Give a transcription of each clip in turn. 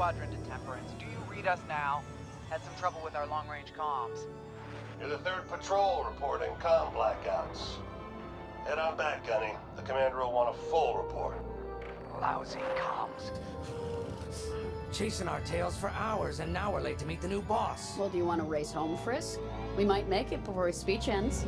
Squadron to Temperance. Do you read us now? Had some trouble with our long-range comms. You're the 3rd patrol reporting comm blackouts. Head on back, Gunny. The commander will want a full report. Lousy comms. Chasing our tails for hours, and now we're late to meet the new boss. Well, do you want to race home, Frisk? We might make it before his speech ends.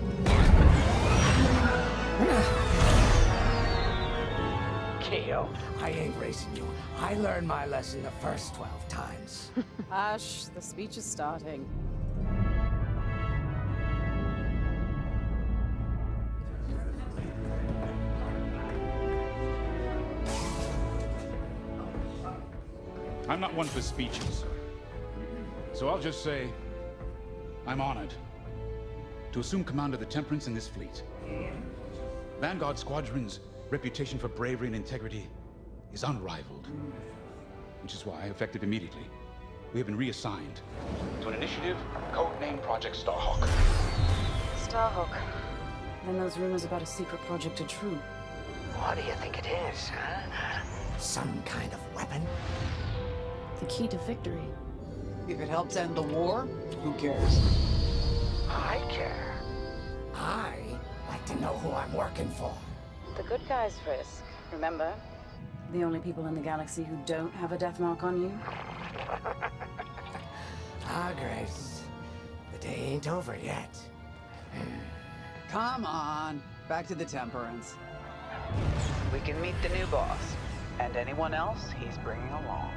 Keo, I ain't racing you. I learned my lesson the first 12 times. Hush, the speech is starting. I'm not one for speeches. So I'll just say, I'm honored to assume command of the Temperance in this fleet. Vanguard Squadron's reputation for bravery and integrity is unrivaled. Which is why, effective immediately, we have been reassigned to an initiative codenamed Project Starhawk. Starhawk. Then those rumors about a secret project are true. What do you think it is, huh? Some kind of weapon? The key to victory. If it helps end the war, who cares? I care. I like to know who I'm working for. The good guys, Frisk. Remember? The only people in the galaxy who don't have a death mark on you? Ah, Grace. The day ain't over yet. Come on. Back to the Temperance. We can meet the new boss. And anyone else he's bringing along.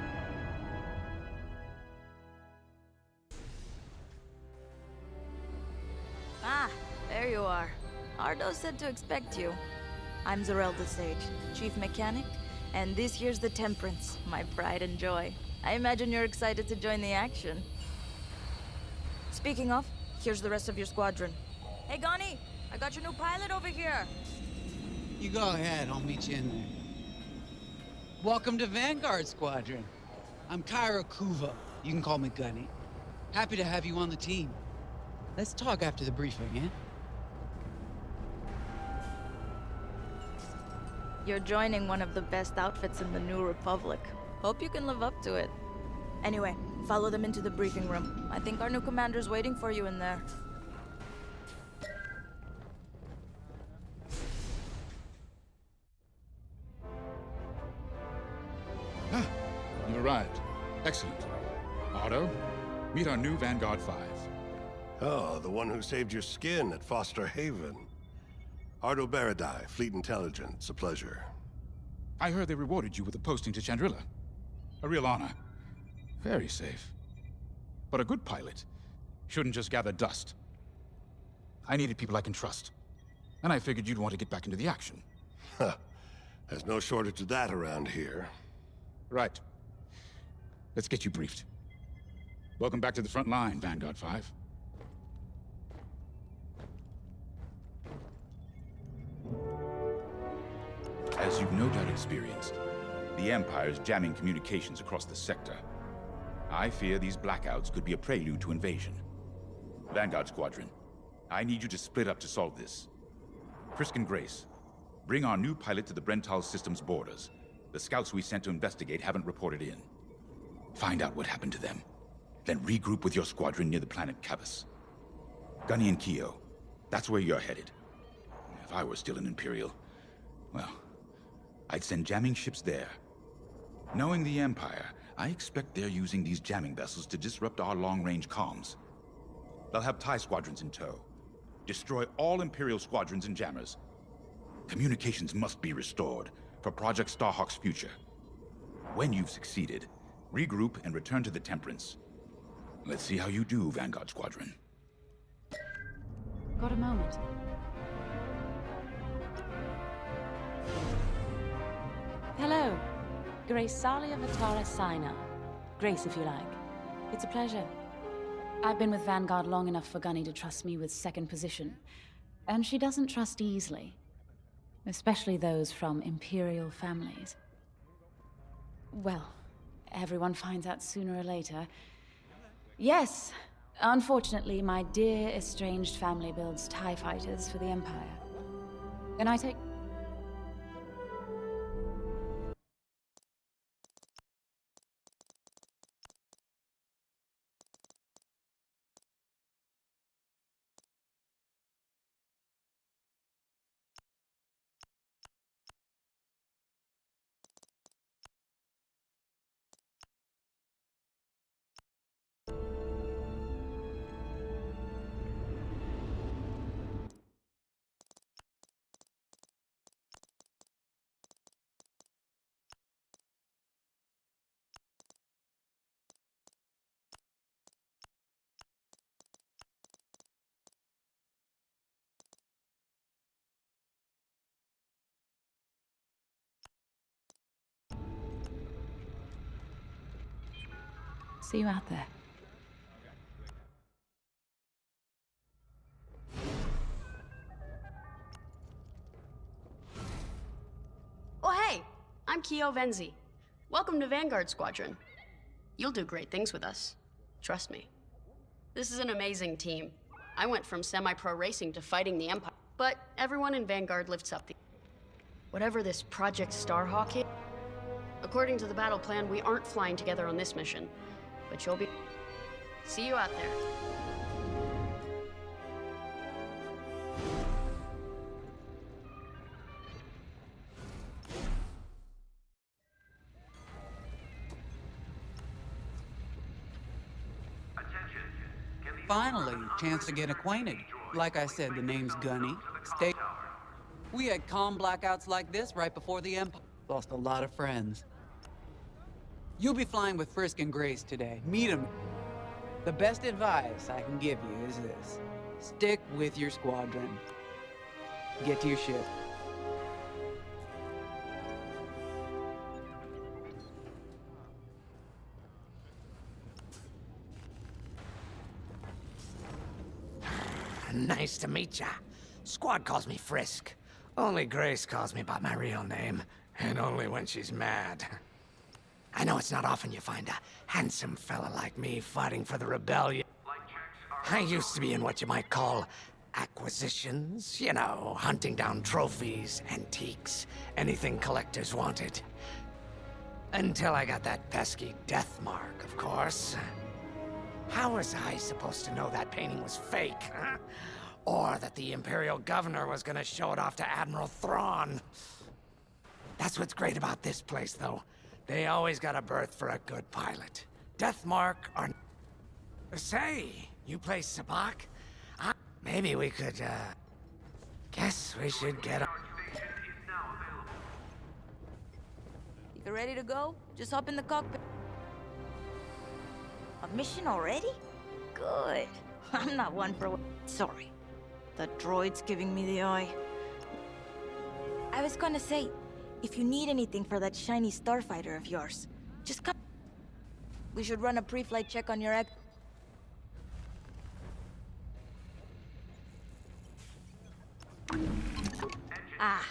Ah, there you are. Ardo said to expect you. I'm Zarelda Sage, Chief Mechanic, and this here's the Temperance, my pride and joy. I imagine you're excited to join the action. Speaking of, here's the rest of your squadron. Hey, Gani, I got your new pilot over here. You go ahead, I'll meet you in there. Welcome to Vanguard Squadron. I'm Kyra Kuva. You can call me Gunny. Happy to have you on the team. Let's talk after the briefing, yeah? You're joining one of the best outfits in the New Republic. Hope you can live up to it. Anyway, follow them into the briefing room. I think our new commander's waiting for you in there. Ah, you've arrived. Excellent. Ardo, meet our new Vanguard 5. Oh, the one who saved your skin at Foster Haven. Ardo Baradai, Fleet Intelligence. A pleasure. I heard they rewarded you with a posting to Chandrila. A real honor. Very safe. But a good pilot shouldn't just gather dust. I needed people I can trust. And I figured you'd want to get back into the action. Huh. There's no shortage of that around here. Right. Let's get you briefed. Welcome back to the front line, Vanguard 5. As you've no doubt experienced, the Empire is jamming communications across the sector. I fear these blackouts could be a prelude to invasion. Vanguard Squadron, I need you to split up to solve this. Frisk and Grace, bring our new pilot to the Brental System's borders. The scouts we sent to investigate haven't reported in. Find out what happened to them. Then regroup with your squadron near the planet Cavus. Gunny and Keo, that's where you're headed. If I were still an Imperial, well, I'd send jamming ships there. Knowing the Empire, I expect they're using these jamming vessels to disrupt our long-range comms. They'll have TIE squadrons in tow. Destroy all Imperial squadrons and jammers. Communications must be restored for Project Starhawk's future. When you've succeeded, regroup and return to the Temperance. Let's see how you do, Vanguard Squadron. Got a moment? Hello. Grace Salia Vatara Sina. Grace, if you like. It's a pleasure. I've been with Vanguard long enough for Gunny to trust me with second position. And she doesn't trust easily. Especially those from Imperial families. Well, everyone finds out sooner or later. Yes, unfortunately, my dear estranged family builds TIE fighters for the Empire. Can I take... See you out there. Oh, hey! I'm Kyo Venzi. Welcome to Vanguard Squadron. You'll do great things with us. Trust me. This is an amazing team. I went from semi-pro racing to fighting the Empire, but everyone in Vanguard lifts up the... Whatever this Project Starhawk is... According to the battle plan, we aren't flying together on this mission, but you'll be... See you out there. Finally, chance to get acquainted. Like I said, the name's Gunny. Stay. We had calm blackouts like this right before the Empire. Lost a lot of friends. You'll be flying with Frisk and Grace today. Meet 'em. The best advice I can give you is this. Stick with your squadron. Get to your ship. Nice to meet ya. Squad calls me Frisk. Only Grace calls me by my real name, and only when she's mad. I know it's not often you find a handsome fella like me fighting for the rebellion. I used to be in what you might call acquisitions. You know, hunting down trophies, antiques, anything collectors wanted. Until I got that pesky death mark, of course. How was I supposed to know that painting was fake, huh? Or that the Imperial Governor was gonna show it off to Admiral Thrawn? That's what's great about this place, though. They always got a berth for a good pilot. Death mark or... Say, you play Sabak? Maybe we could, guess we should get a... You ready to go? Just hop in the cockpit. A mission already? Good. I'm not one for... Sorry. The droid's giving me the eye. I was gonna say, if you need anything for that shiny starfighter of yours, just come... We should run a pre-flight check on your egg. Ah,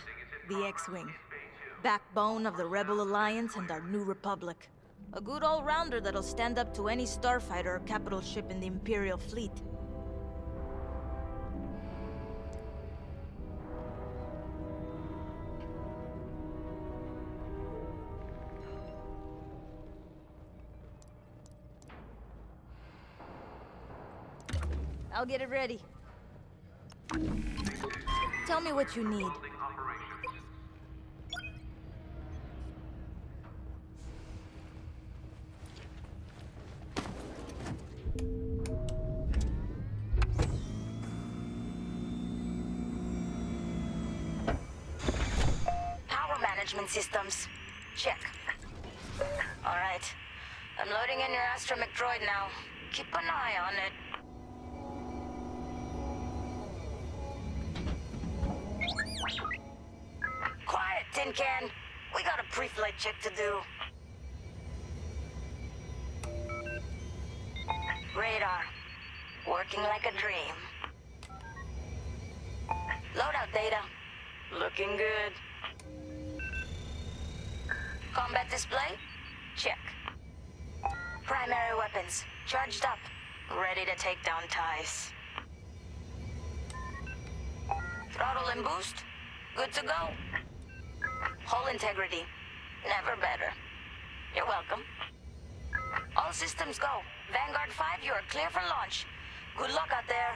the X-Wing. Backbone of the Rebel Alliance and our new Republic. A good all-rounder that'll stand up to any starfighter or capital ship in the Imperial fleet. I'll get it ready. Tell me what you need. Power management systems. Check. All right. I'm loading in your astromech droid now. Keep an eye on it. Quiet, Tin Can. We got a pre-flight check to do. Radar. Working like a dream. Loadout data. Looking good. Combat display? Check. Primary weapons. Charged up. Ready to take down ties. Throttle and boost? Good to go. Hull integrity. Never better. You're welcome. All systems go. Vanguard 5, you are clear for launch. Good luck out there.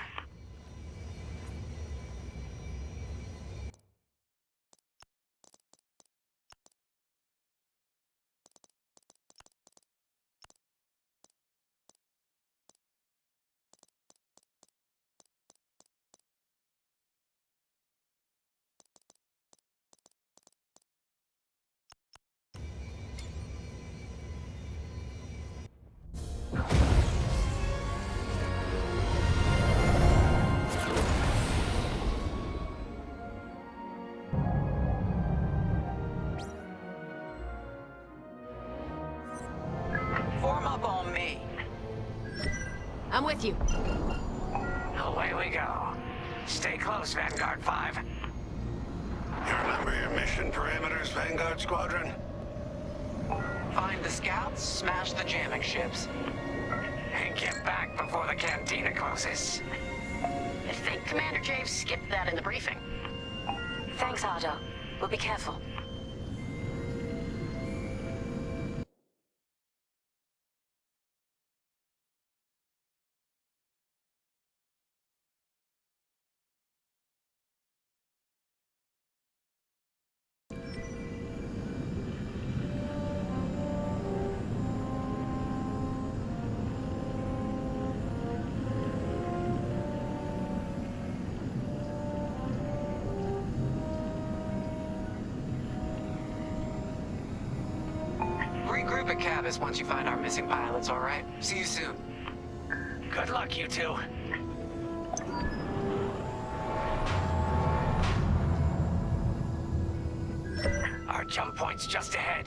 I'm with you. Away we go. Stay close, Vanguard 5. You remember your mission parameters, Vanguard Squadron? Find the scouts, smash the jamming ships. And get back before the cantina closes. I think Commander Javes skipped that in the briefing. Thanks, Ardo. We'll be careful. Regroup at Cabas once you find our missing pilots, all right? See you soon. Good luck, you two. Our jump point's just ahead.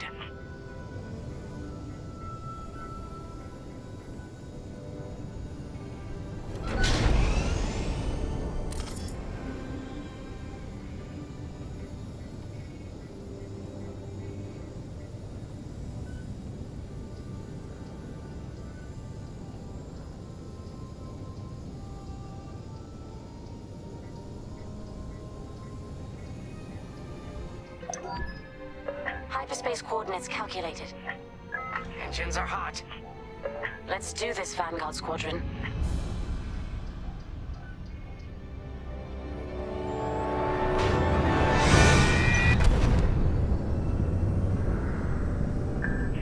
Hyperspace coordinates calculated. Engines are hot. Let's do this, Vanguard Squadron.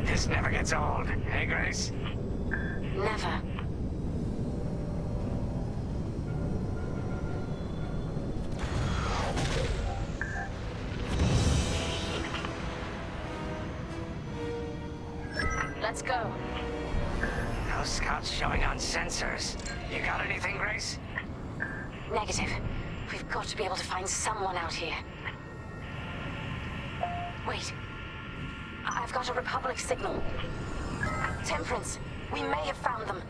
This never gets old, hey, Grace? Never. Let's go. No scouts showing on sensors. You got anything, Grace? Negative. We've got to be able to find someone out here. Wait. I've got a Republic signal. Temperance. We may have found them.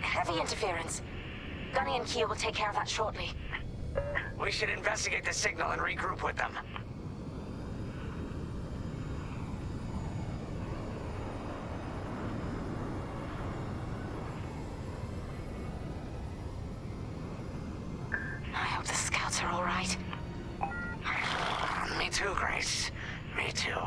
Heavy interference. Gunny and Keel will take care of that shortly. We should investigate the signal and regroup with them. I hope the scouts are all right. Me too, Grace. Me too.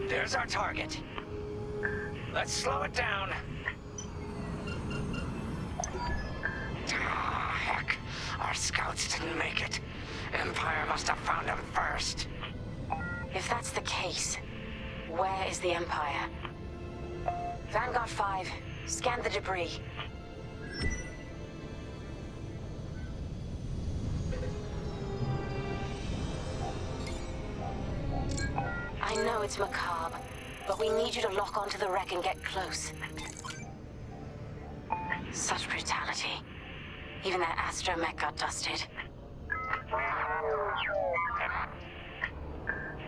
There's our target. Let's slow it down. Ah, heck. Our scouts didn't make it. Empire must have found them first. If that's the case, where is the Empire? Vanguard 5, scan the debris. I know it's macabre, but we need you to lock onto the wreck and get close. Such brutality. Even that astromech got dusted.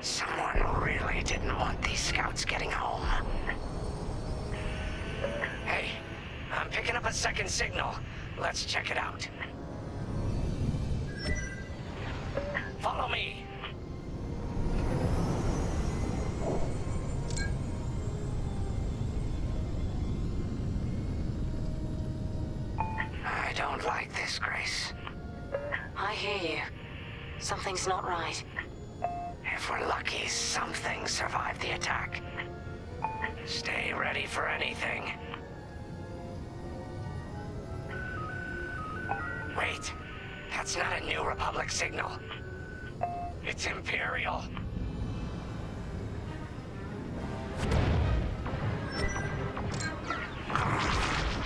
Someone really didn't want these scouts getting home. Hey, I'm picking up a second signal. Let's check it out. Follow me. I don't like this, Grace. I hear you. Something's not right. If we're lucky, something survived the attack. Stay ready for anything. Wait, that's not a New Republic signal. It's Imperial.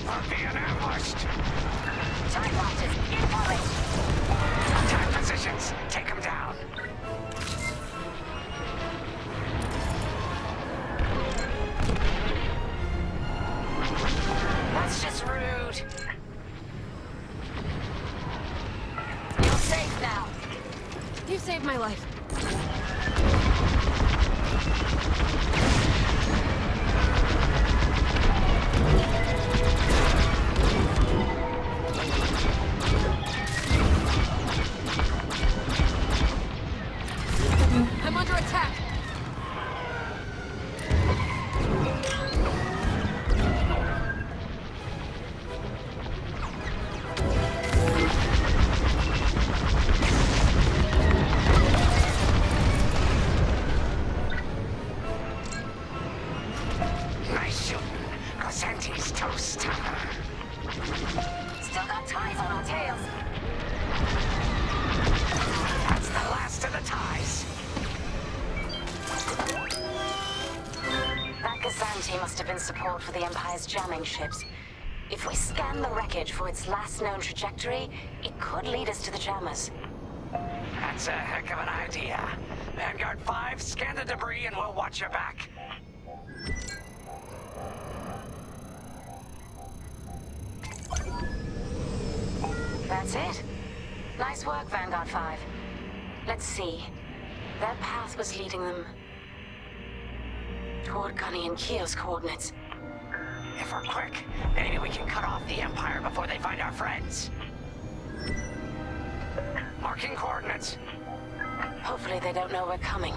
We're being ambushed. TIE fighters, incoming! Attack positions. Take them down. That's just rude. You're safe now. You saved my life. I'm under attack. Nice shooting. Cosenti's toast. Still got ties on our tails. That's the last of the ties. That Gazanti must have been support for the Empire's jamming ships. If we scan the wreckage for its last known trajectory, it could lead us to the jammers. That's a heck of an idea. Vanguard 5, scan the debris and we'll watch your back. That's it. Nice work, Vanguard 5. Let's see. That path was leading them toward Gunny and Keo's coordinates. If we're quick, maybe we can cut off the Empire before they find our friends. Marking coordinates. Hopefully they don't know we're coming.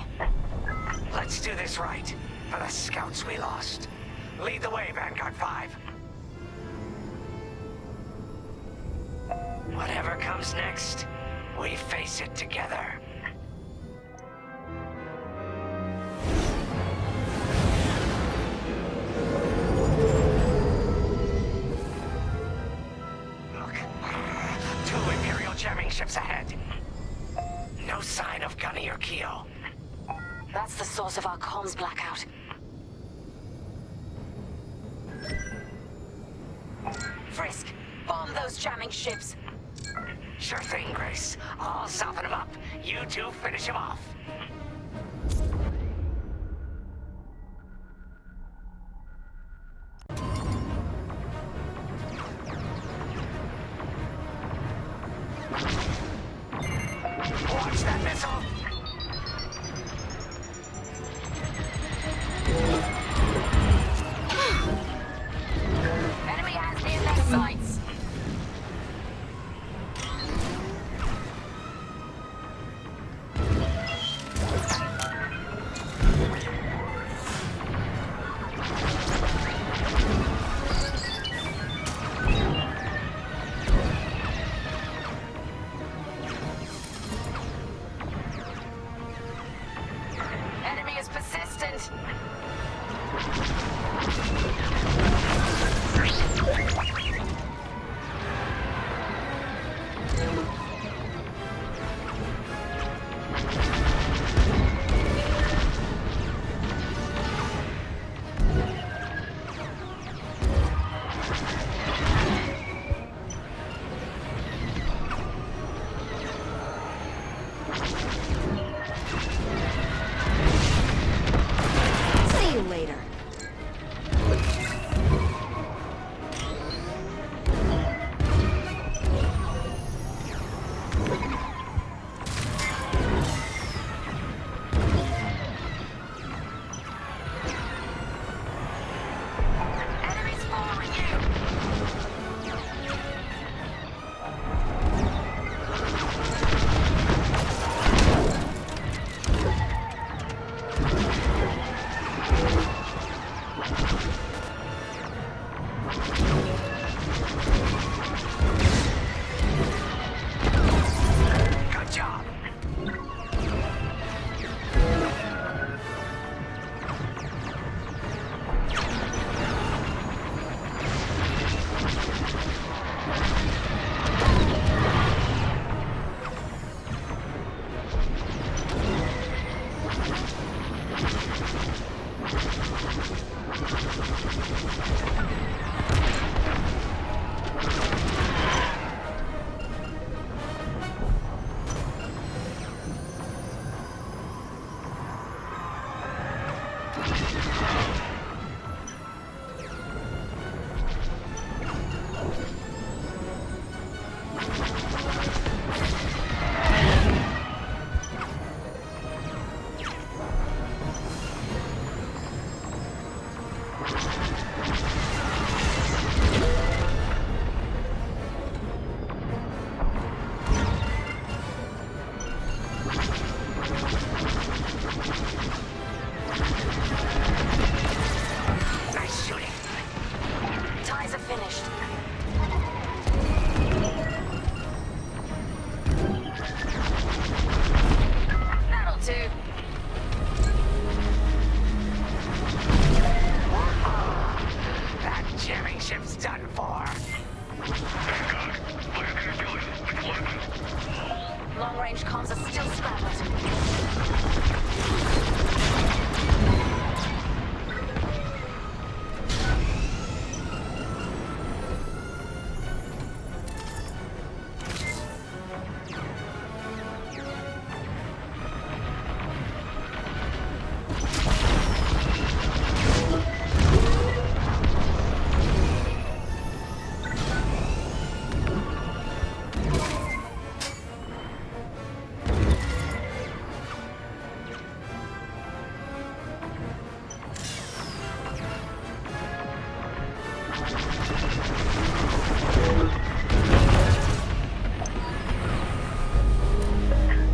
Let's do this right, for the scouts we lost. Lead the way, Vanguard 5. Whatever comes next, we face it together. Look, 2 Imperial jamming ships ahead. No sign of Gunny or Keo. That's the source of our comms blackout. Frisk, bomb those jamming ships. Sure thing, Grace. I'll soften him up. You two finish him off. Watch that missile! Enemy has me in their sights. Enemy is persistent. See you later. Enemies following you. Long-range comms are still scrambled.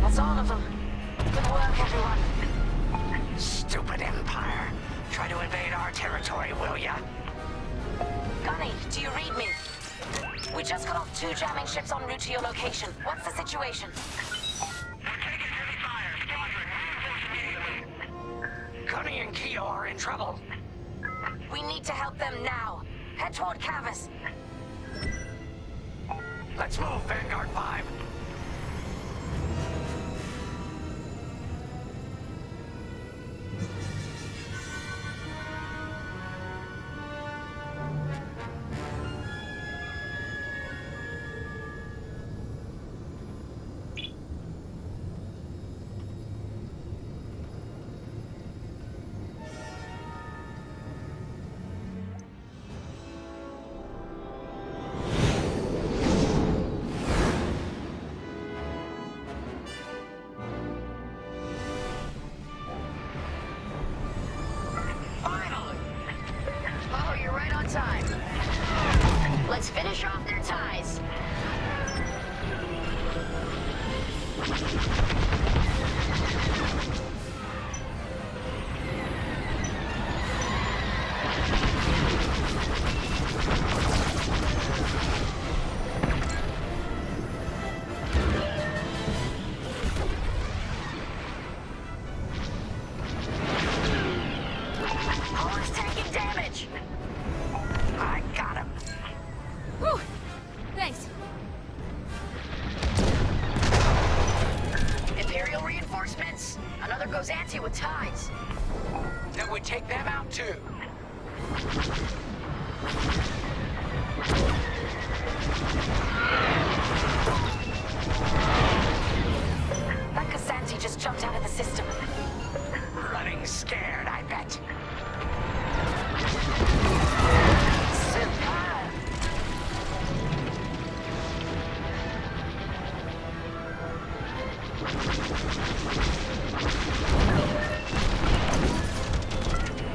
That's all of them. Good work, everyone. Stupid Empire. Try to invade our territory, will ya? Gunny, do you read me? We just cut off 2 jamming ships en route to your location. What's the situation? Gunny and Keo are in trouble. We need to help them now. Head toward Cavus. Let's move, Vanguard 5. Oh, you're right on time. Let's finish off their ties. Hull's taking damage. I got him. Whew! Thanks. Imperial reinforcements. Another goes anti with ties. Then we take them out too. That Cassanti just jumped out of the system. Running scared, I bet. Superb.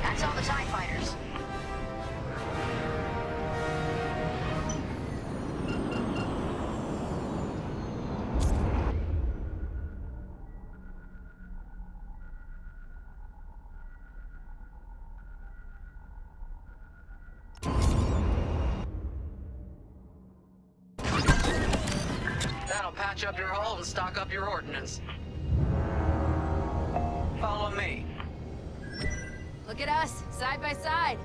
That's all the TIE fighters. That'll patch up your hull and stock up your ordnance. Follow me. Look at us, side by side.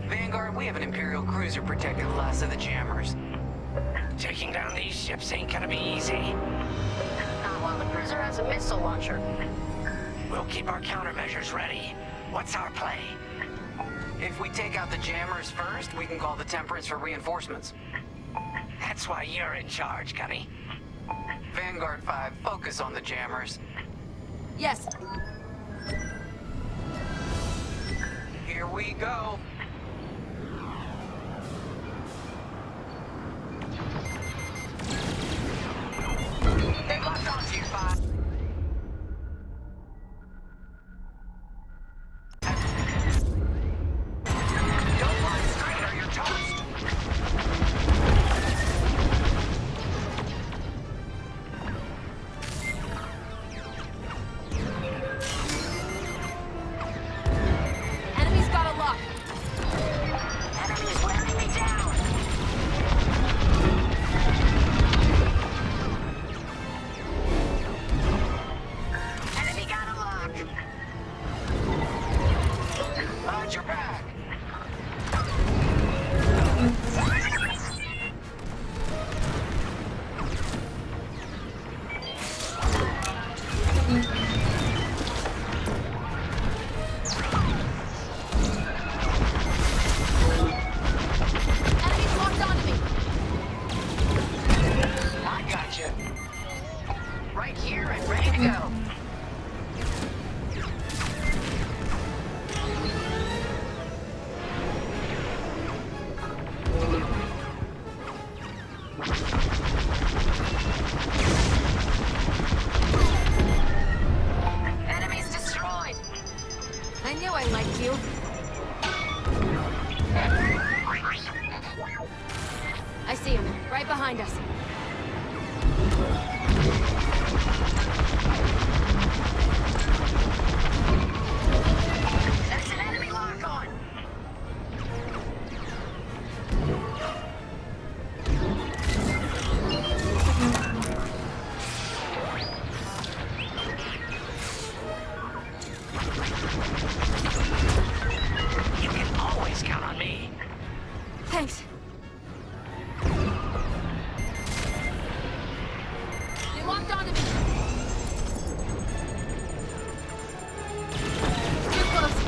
Vanguard, we have an Imperial cruiser protecting the last of the jammers. Taking down these ships ain't gonna be easy. Not while the cruiser has a missile launcher. We'll keep our countermeasures ready. What's our play? If we take out the jammers first, we can call the Temperance for reinforcements. That's why you're in charge, Gunny. Vanguard 5, focus on the jammers. Yes. Here we go. They locked onto you, 5. Don't fly straight or you're toast. Enemy's got a lock. Enemy's wearing me down. I knew I liked you. I see him, right behind us. That's an enemy lock-on! You can always count on me. Thanks. They locked onto me. Too close.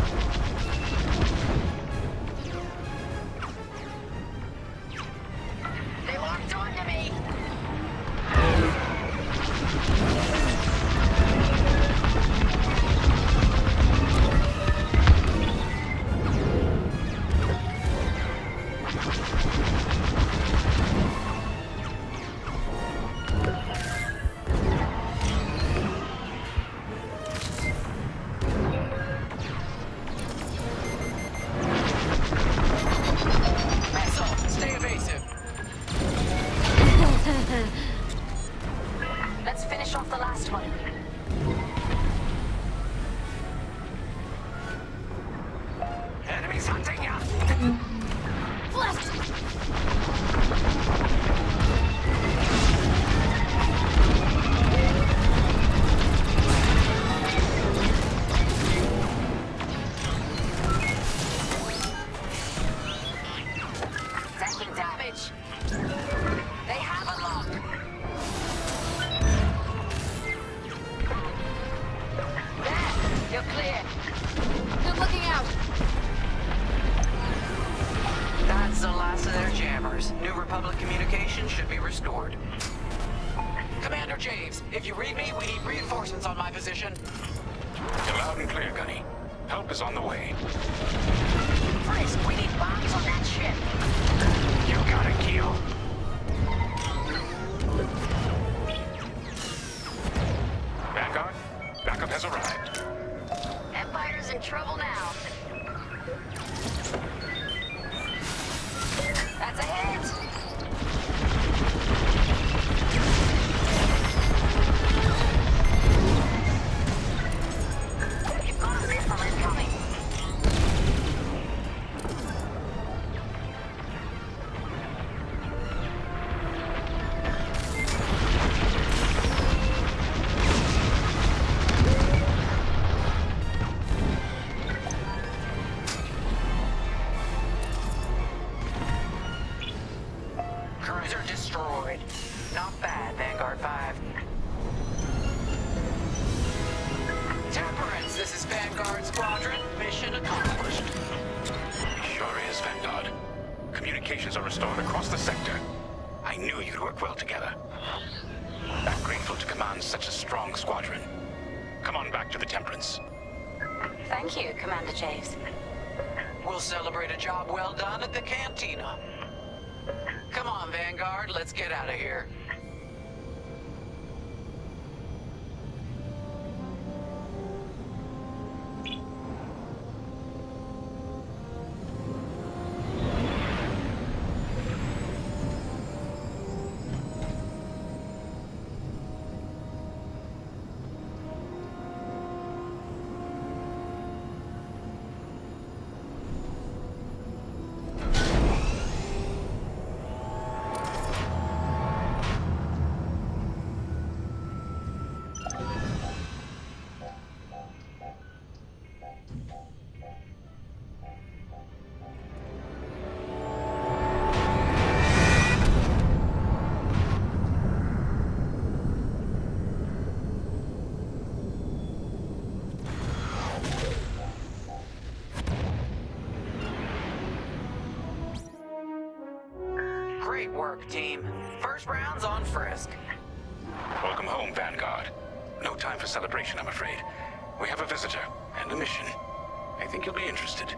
They locked onto me! Vessel, stay evasive. Let's finish off the last one. Enemies hunting ya. Left! Taking damage! They have a lock! There! You're clear! Good looking out! That's the last of their jammers. New Republic communication should be restored. Commander Javes, if you read me, we need reinforcements on my position. You're loud and clear, Gunny. Help is on the way. Frisk, we need bombs on that ship! You got it, Keel. Vanguard, backup has arrived. Empire's in trouble now. That's a hit! You've got a missile incoming! Cruiser destroyed. Not bad, Vanguard 5. Temperance, this is Vanguard Squadron. Mission accomplished. Sure is, Vanguard. Communications are restored across the sector. I knew you'd work well together. I'm grateful to command such a strong squadron. Come on back to the Temperance. Thank you, Commander Javes. We'll celebrate a job well done at the cantina. Come on, Vanguard, let's get out of here. Great work, team. First round's on Frisk. Welcome home, Vanguard. No time for celebration, I'm afraid. We have a visitor and a mission. I think you'll be interested.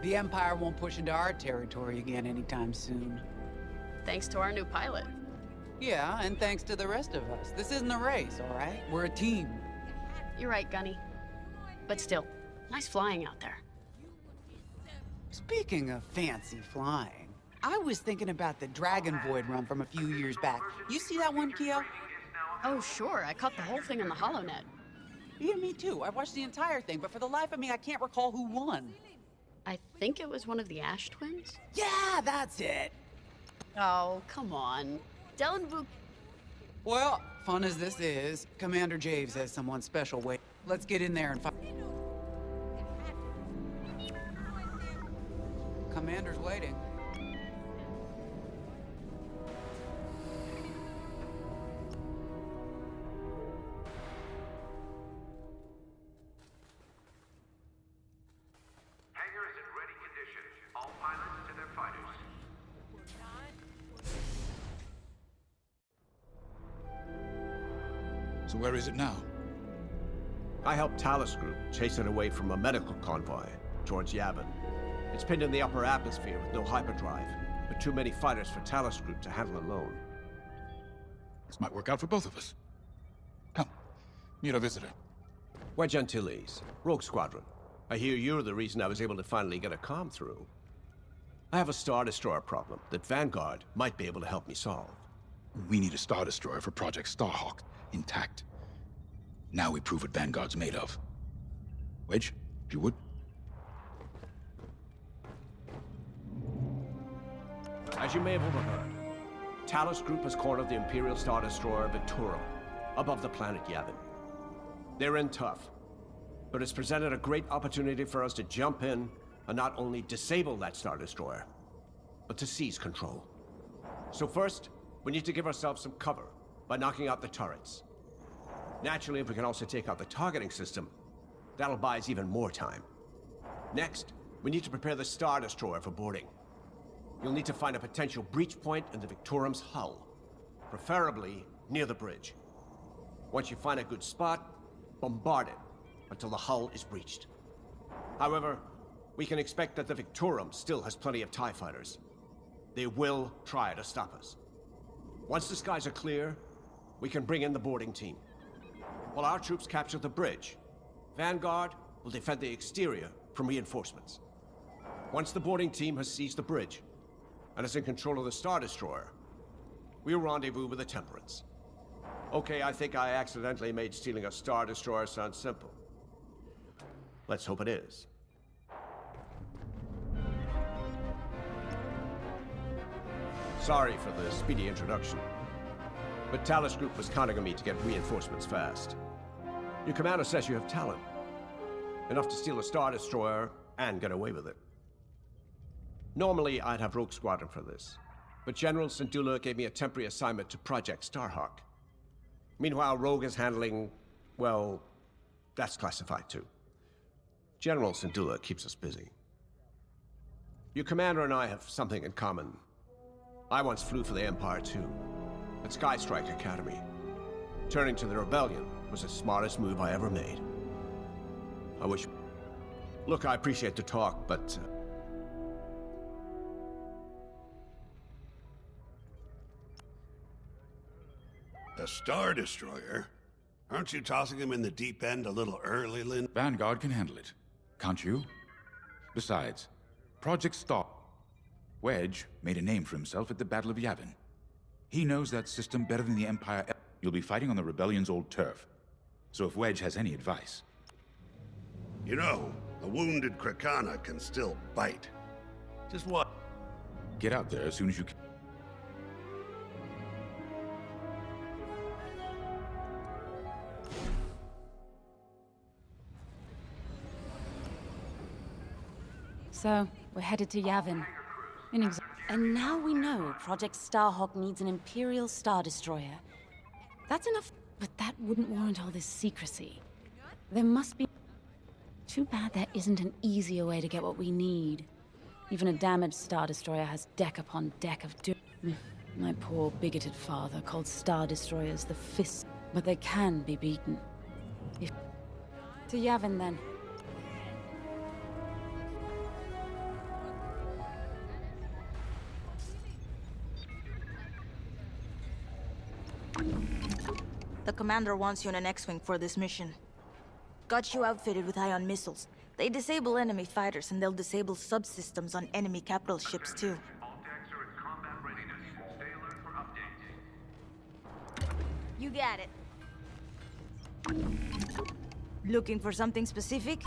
The Empire won't push into our territory again anytime soon. Thanks to our new pilot. Yeah, and thanks to the rest of us. This isn't a race, all right? We're a team. You're right, Gunny. But still, nice flying out there. Speaking of fancy flying, I was thinking about the Dragon Void run from a few years back. You see that one, Keo? Oh, sure. I caught the whole thing on the HoloNet. Yeah, me too. I watched the entire thing, but for the life of me, I can't recall who won. I think it was one of the Ash twins? Yeah, that's it. Oh, come on. Dylan Book. Well, fun as this is, Commander Javes has someone special wait. Let's get in there and fight. Commander's waiting. Hangar is in ready condition. All pilots to their fighters. So where is it now? I helped Talus Group chase it away from a medical convoy towards Yavin. It's pinned in the upper atmosphere with no hyperdrive, but too many fighters for Talus Group to handle alone. This might work out for both of us. Come, meet our visitor. Wedge Antilles, Rogue Squadron. I hear you're the reason I was able to finally get a comm through. I have a Star Destroyer problem that Vanguard might be able to help me solve. We need a Star Destroyer for Project Starhawk, intact. Now we prove what Vanguard's made of. Wedge, if you would. As you may have overheard, Talus Group has cornered the Imperial Star Destroyer Victorum, above the planet Yavin. They're in tough, but it's presented a great opportunity for us to jump in and not only disable that Star Destroyer, but to seize control. So first, we need to give ourselves some cover by knocking out the turrets. Naturally, if we can also take out the targeting system, that'll buy us even more time. Next, we need to prepare the Star Destroyer for boarding. You'll need to find a potential breach point in the Victorum's hull, preferably near the bridge. Once you find a good spot, bombard it until the hull is breached. However, we can expect that the Victorum still has plenty of TIE fighters. They will try to stop us. Once the skies are clear, we can bring in the boarding team. While our troops capture the bridge, Vanguard will defend the exterior from reinforcements. Once the boarding team has seized the bridge and is in control of the Star Destroyer, we'll rendezvous with the Temperance. Okay, I think I accidentally made stealing a Star Destroyer sound simple. Let's hope it is. Sorry for the speedy introduction, but Talus Group was counting on me to get reinforcements fast. Your commander says you have talent. Enough to steal a Star Destroyer and get away with it. Normally, I'd have Rogue Squadron for this, but General Syndulla gave me a temporary assignment to Project Starhawk. Meanwhile, Rogue is handling, well, that's classified too. General Syndulla keeps us busy. Your commander and I have something in common. I once flew for the Empire too, at Skystrike Academy. Turning to the Rebellion was the smartest move I ever made. I wish... Look, I appreciate the talk, but... A Star Destroyer? Aren't you tossing him in the deep end a little early, Lynn? Vanguard can handle it. Can't you? Besides, Project Star... Wedge made a name for himself at the Battle of Yavin. He knows that system better than the Empire. You'll be fighting on the Rebellion's old turf. So if Wedge has any advice... You know, a wounded Krakana can still bite. Just what? Get out there as soon as you can. So, we're headed to Yavin. And now we know Project Starhawk needs an Imperial Star Destroyer. That's enough, but that wouldn't warrant all this secrecy. There must be... Too bad there isn't an easier way to get what we need. Even a damaged Star Destroyer has deck upon deck of doom. My poor bigoted father called Star Destroyers the fists, but they can be beaten. To Yavin, then. The commander wants you in an X-Wing for this mission. Got you outfitted with ion missiles. They disable enemy fighters, and they'll disable subsystems on enemy capital ships, too. All decks are in combat readiness. Stay alert for updates. You got it. Looking for something specific?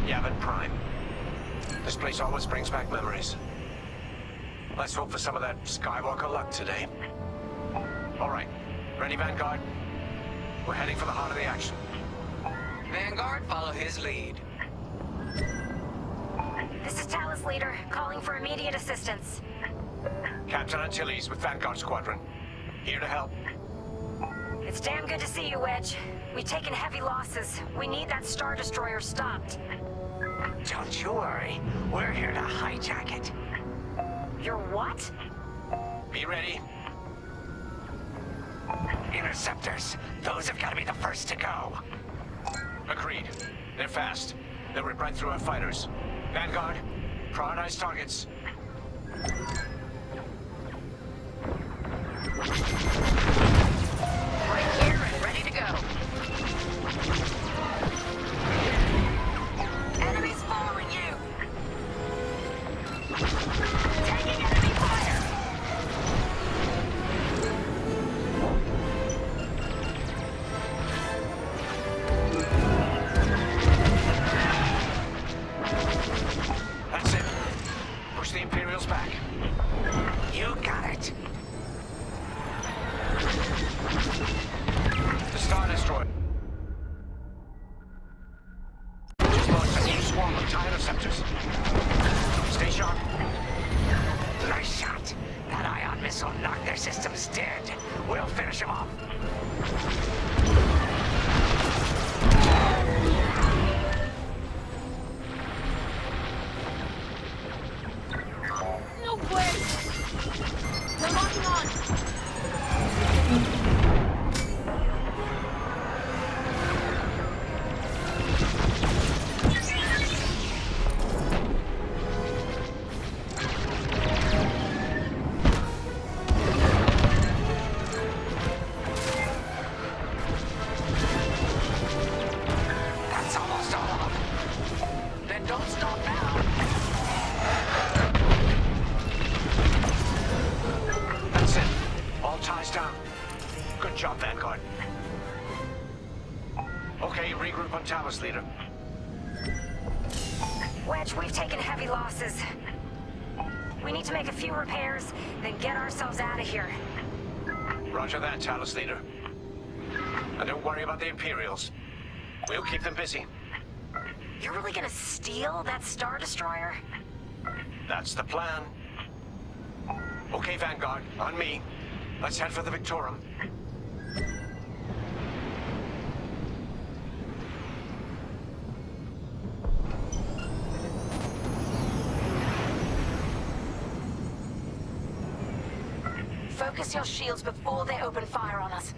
Yavin Prime. This place always brings back memories. Let's hope for some of that Skywalker luck today. All right. Ready, Vanguard? We're heading for the heart of the action. Vanguard, follow his lead. This is Talus Leader, calling for immediate assistance. Captain Antilles with Vanguard Squadron. Here to help. It's damn good to see you, Wedge. We've taken heavy losses. We need that Star Destroyer stopped. Don't you worry. We're here to hijack it. You're what? Be ready. Interceptors. Those have got to be the first to go. Agreed. They're fast. They'll rip right through our fighters. Vanguard, prioritize targets. Right here and ready to go. Enemies following you! Taking enemy fire! That's it. Push the Imperials back. You got it. The Star Destroyer. Just launched a new swarm of TIE interceptors. Stay sharp. Nice shot. That ion missile knocked their systems dead. We'll finish them off. No way! They're locking on! That's almost all of them. Then don't stop now. That's it. All ties down. Good job, Vanguard. Okay, regroup on Talus, Leader. Wedge, we've taken heavy losses. We need to make a few repairs, then get ourselves out of here. Roger that, Talus, Leader. And don't worry about the Imperials. We'll keep them busy. You're really gonna steal that Star Destroyer? That's the plan. Okay, Vanguard, on me. Let's head for the Victorum. Focus your shields before they open fire on us.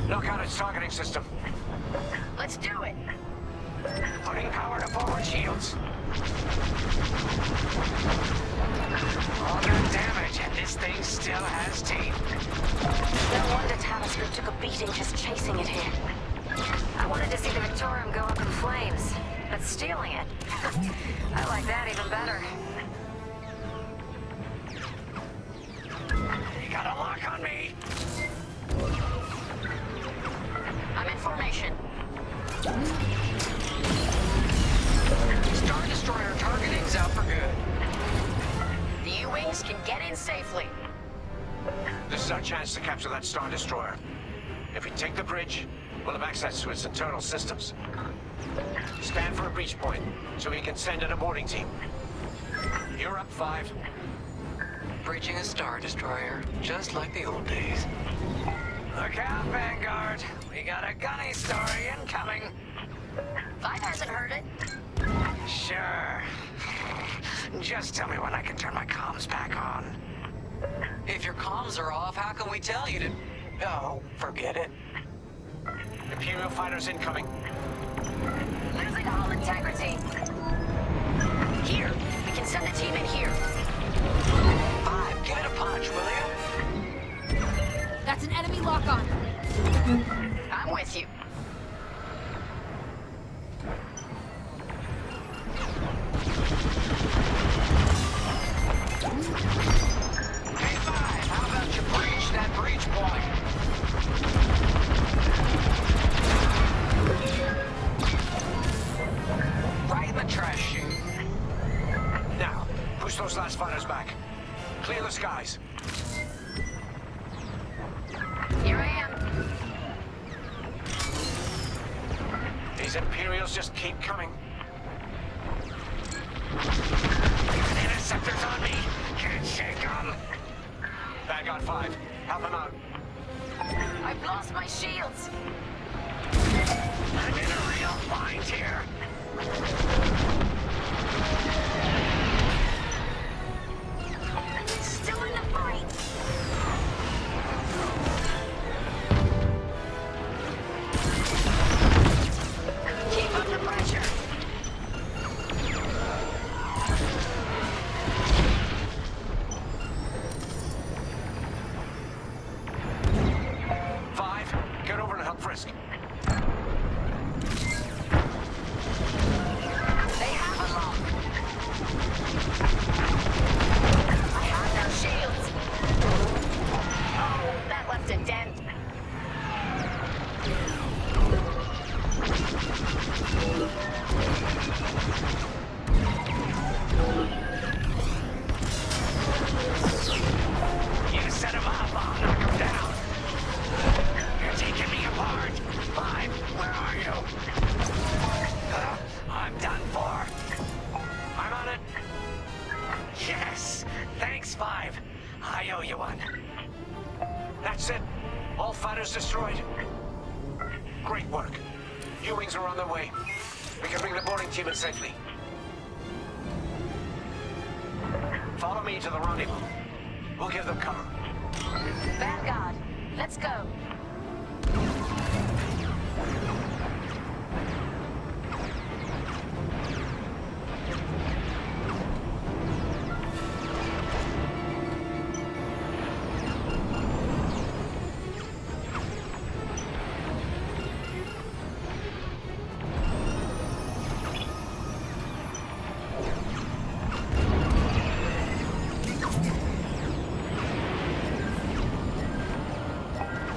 Knock out its targeting system. Let's do it! Putting power to forward shields. All that damage, and this thing still has teeth. No wonder Talus Group took a beating just chasing it here. I wanted to see the Victorium go up in flames, but stealing it? I like that even better. You got a lock on me. I'm in formation. Star Destroyer targeting's out for good. The U-Wings can get in safely. This is our chance to capture that Star Destroyer. If we take the bridge, we'll have access to its internal systems. Scan for a breach point, so we can send in a boarding team. You're up, 5. Breaching a Star Destroyer, just like the old days. Look out, Vanguard. We got a gunny story incoming. 5 hasn't heard it. Sure. Just tell me when I can turn my comms back on. If your comms are off, how can we tell you to... Oh, forget it. Imperial fighters incoming. Losing hull integrity. Here, we can send a team in here. 5, give it a punch, will you? That's an enemy lock-on. I'm with you. Hey, 5, how about you breach that breach point? Right in the trash chute. Now, push those last fighters back. Clear the skies. Here I am. These Imperials just keep coming. Interceptors on me. Can't shake them. Vanguard 5, help them out. I've lost my shields. I'm in a real bind here. Still in the fight. Keep up the pressure. Get over and help Frisk. They have a lock. I have no shields. Oh, that left a dent. You set him up, I'll knock him down. You're taking me apart. 5, where are you? I'm done for. I'm on it. Yes, thanks, 5. I owe you one. That's it. All fighters destroyed. Great work. U-Wings are on their way. We can bring the boarding team in safely. Follow me to the rendezvous. We'll give them cover. Vanguard, let's go.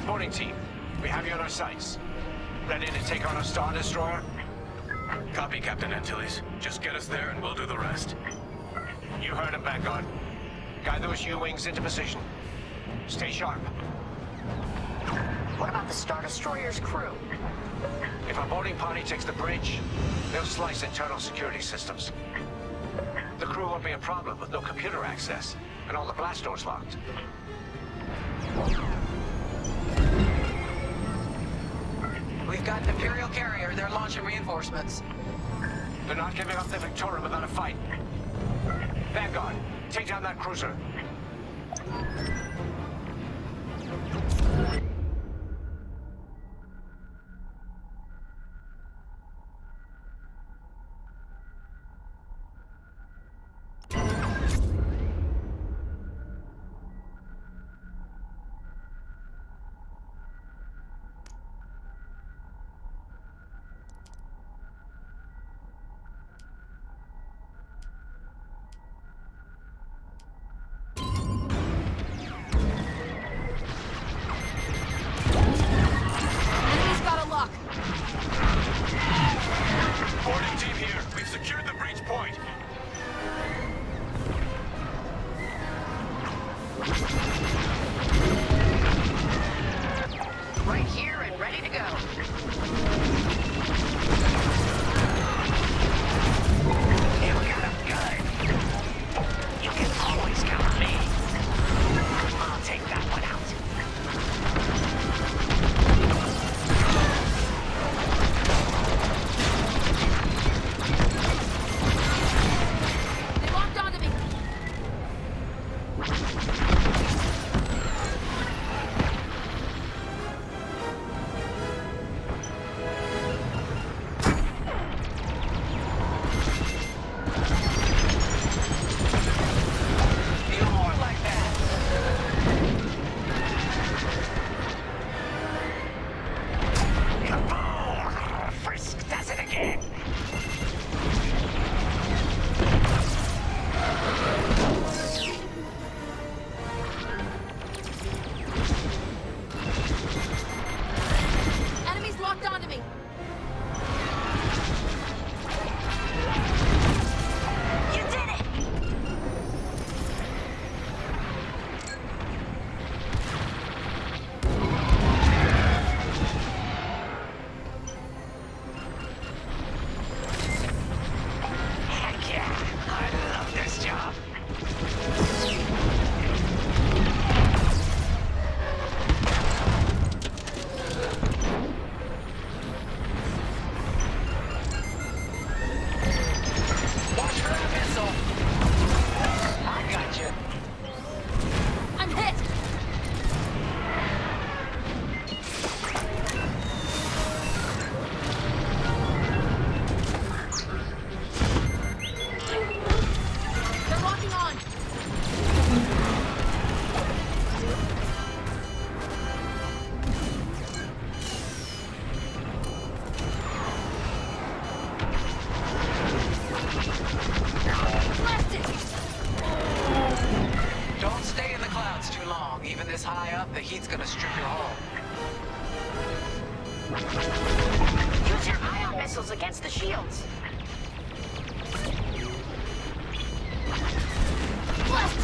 Boarding team, we have you on our sights. Ready to take on a Star Destroyer? Copy, Captain Antilles. Just get us there and we'll do the rest. You heard him, Vanguard. Guide those U-Wings into position. Stay sharp. What about the Star Destroyer's crew? If our boarding party takes the bridge, they'll slice internal security systems. The crew won't be a problem with no computer access, and all the blast doors locked. We've got an Imperial carrier. They're launching reinforcements. They're not giving up the Victoria without a fight. Vanguard, take down that cruiser. Use your ion missiles against the shields. Blast!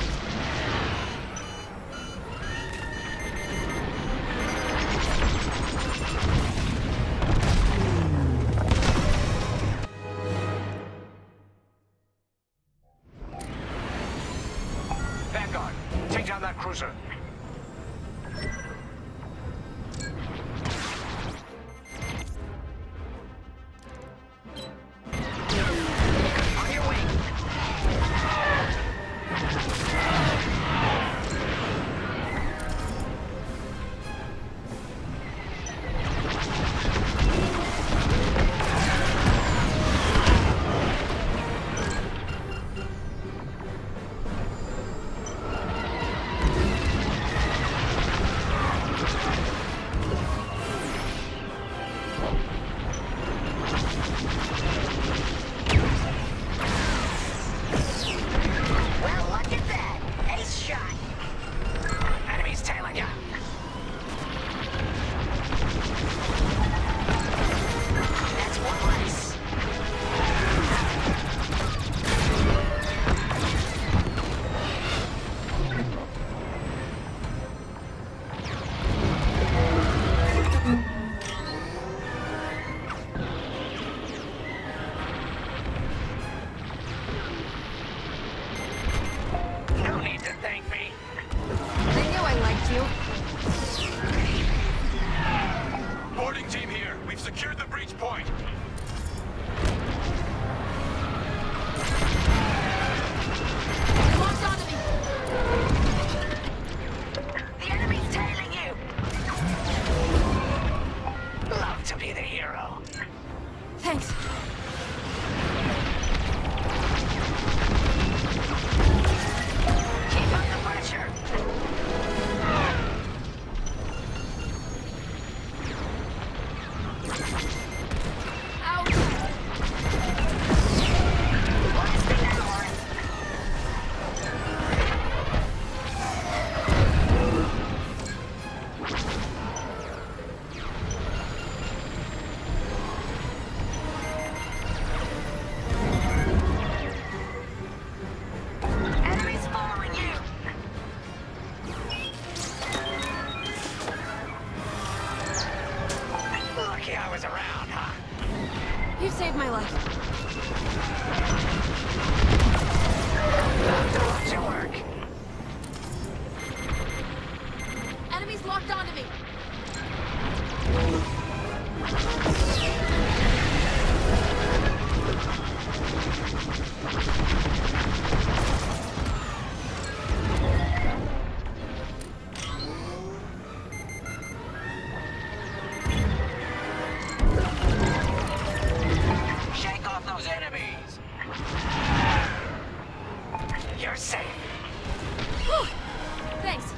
Vanguard, take down that cruiser. On your way. Well, look at that. Ace shot. Enemies tailing ya. That's one less. No need to thank me. I knew I liked you. Boarding team here. We've secured the breach point. Locked onto me. The enemy's tailing you. Love to be the hero. Thanks. Keep up the pressure. Ouch. Blasting that horn. Enemies following you. Lucky I was around, huh? You saved my life. Love to watch you work. Enemies locked onto me. Shake off those enemies. You're safe. Whew. Thanks.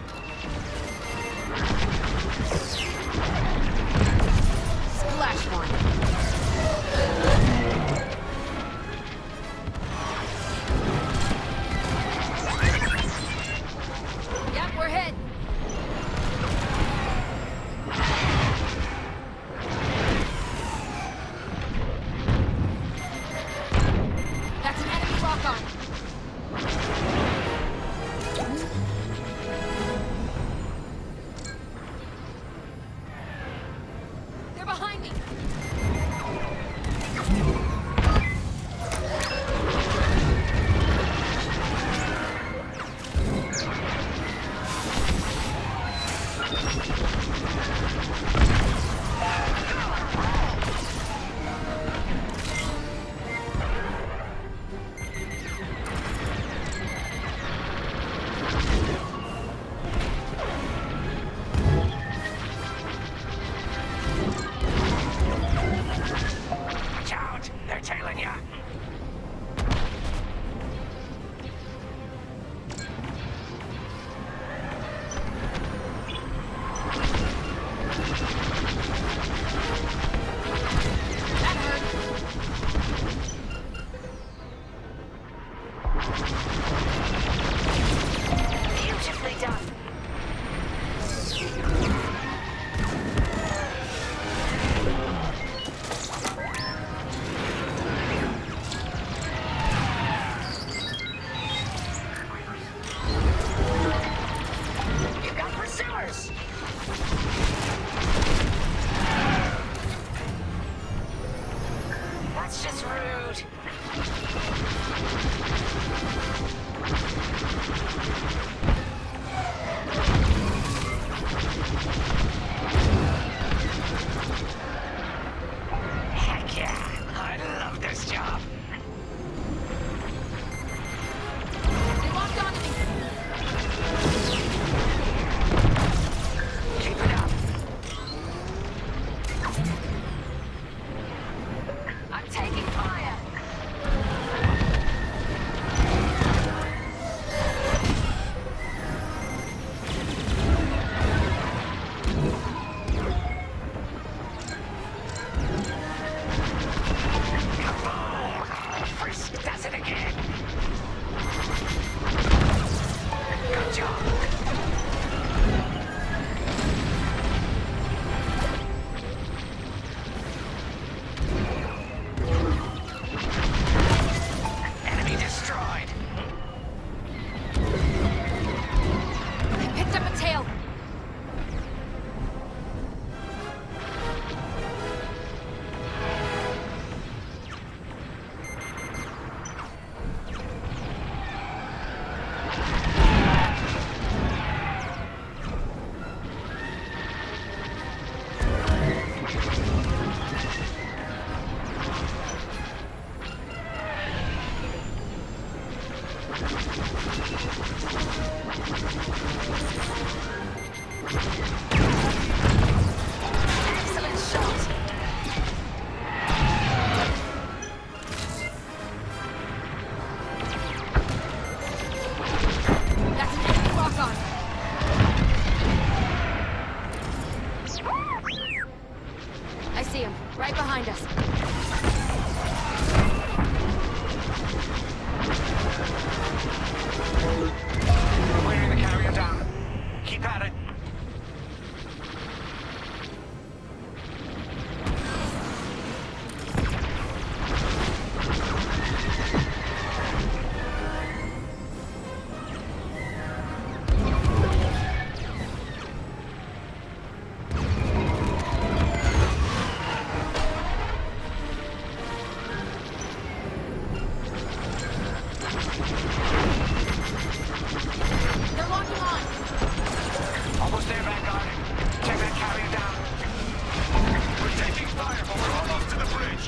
That's just rude. Heck yeah, I love this job. They locked onto me. Keep it up. I'm taking fire. Come on! Frisk does it again. Good job. Enemy destroyed. I picked up a tail. Excellent shot. That's an enemy lock-on. I see him, right behind us. Wearing the carrier down. Keep at it. They're locking on. Almost there, Vanguard. Take that carrier down. We're taking fire, but we're almost to the bridge.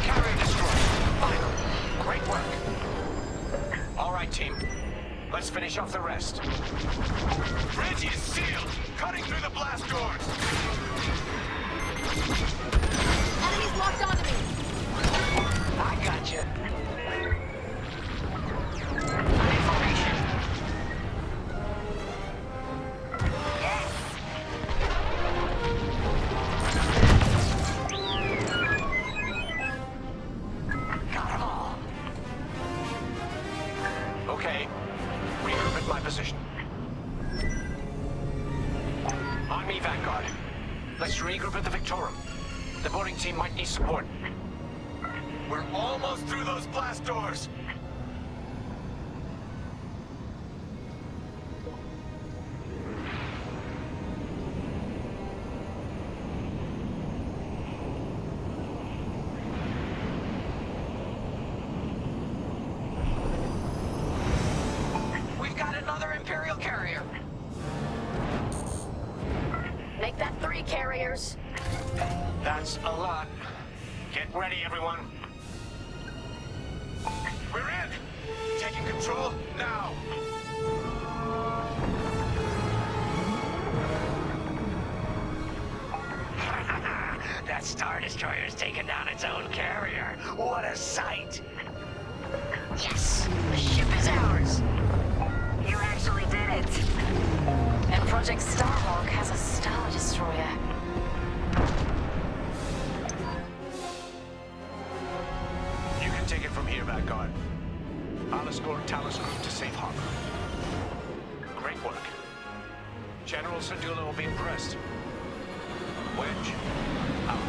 Carrier destroyed. Finally. Great work. All right, team. Let's finish off the rest. Bridge is sealed! Cutting through the blast doors! Enemies locked onto me. I gotcha. Information. Got 'em all. Okay. Regroup at my position. On me, Vanguard. Let's regroup at the Victorum. The boarding team might need support. We're almost through those blast doors. We've got another Imperial carrier. Make that 3 carriers. That's a lot. Get ready, everyone. We're in! Taking control now! That Star Destroyer's taken down its own carrier. What a sight! Yes, the ship is ours. You actually did it. And Project Starhawk has a Star Destroyer. You can take it from here, Vanguard. I'll escort Talos Group to safe harbor. Great work. General Sardula will be impressed. Wedge, out.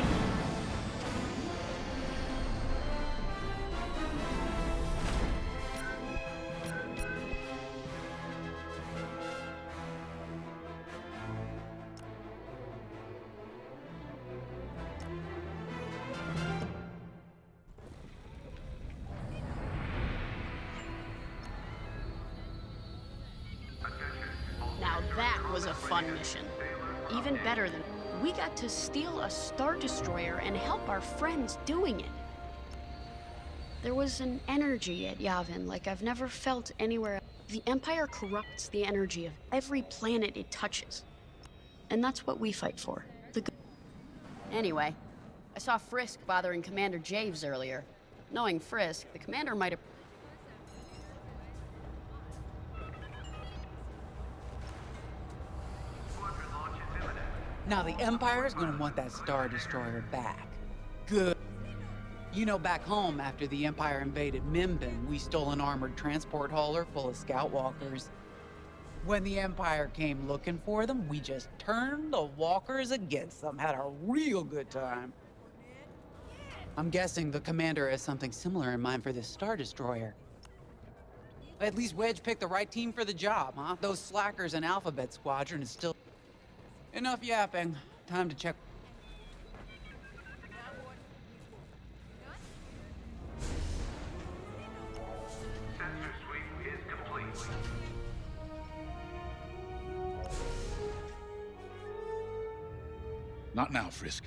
Now that was a fun mission. Even better than we got to steal a Star Destroyer and help our friends doing it. There was an energy at Yavin like I've never felt anywhere else. The Empire corrupts the energy of every planet it touches. And that's what we fight for. Anyway, I saw Frisk bothering Commander Javes earlier. Knowing Frisk, the commander might have... Now the Empire's gonna want that Star Destroyer back. Good. You know, back home, after the Empire invaded Mimbin, we stole an armored transport hauler full of scout walkers. When the Empire came looking for them, we just turned the walkers against them. Had a real good time. I'm guessing the commander has something similar in mind for this Star Destroyer. At least Wedge picked the right team for the job, huh? Those slackers in Alphabet Squadron is still... Enough yapping. Time to check. Sensor sweep is complete. Not now, Frisk.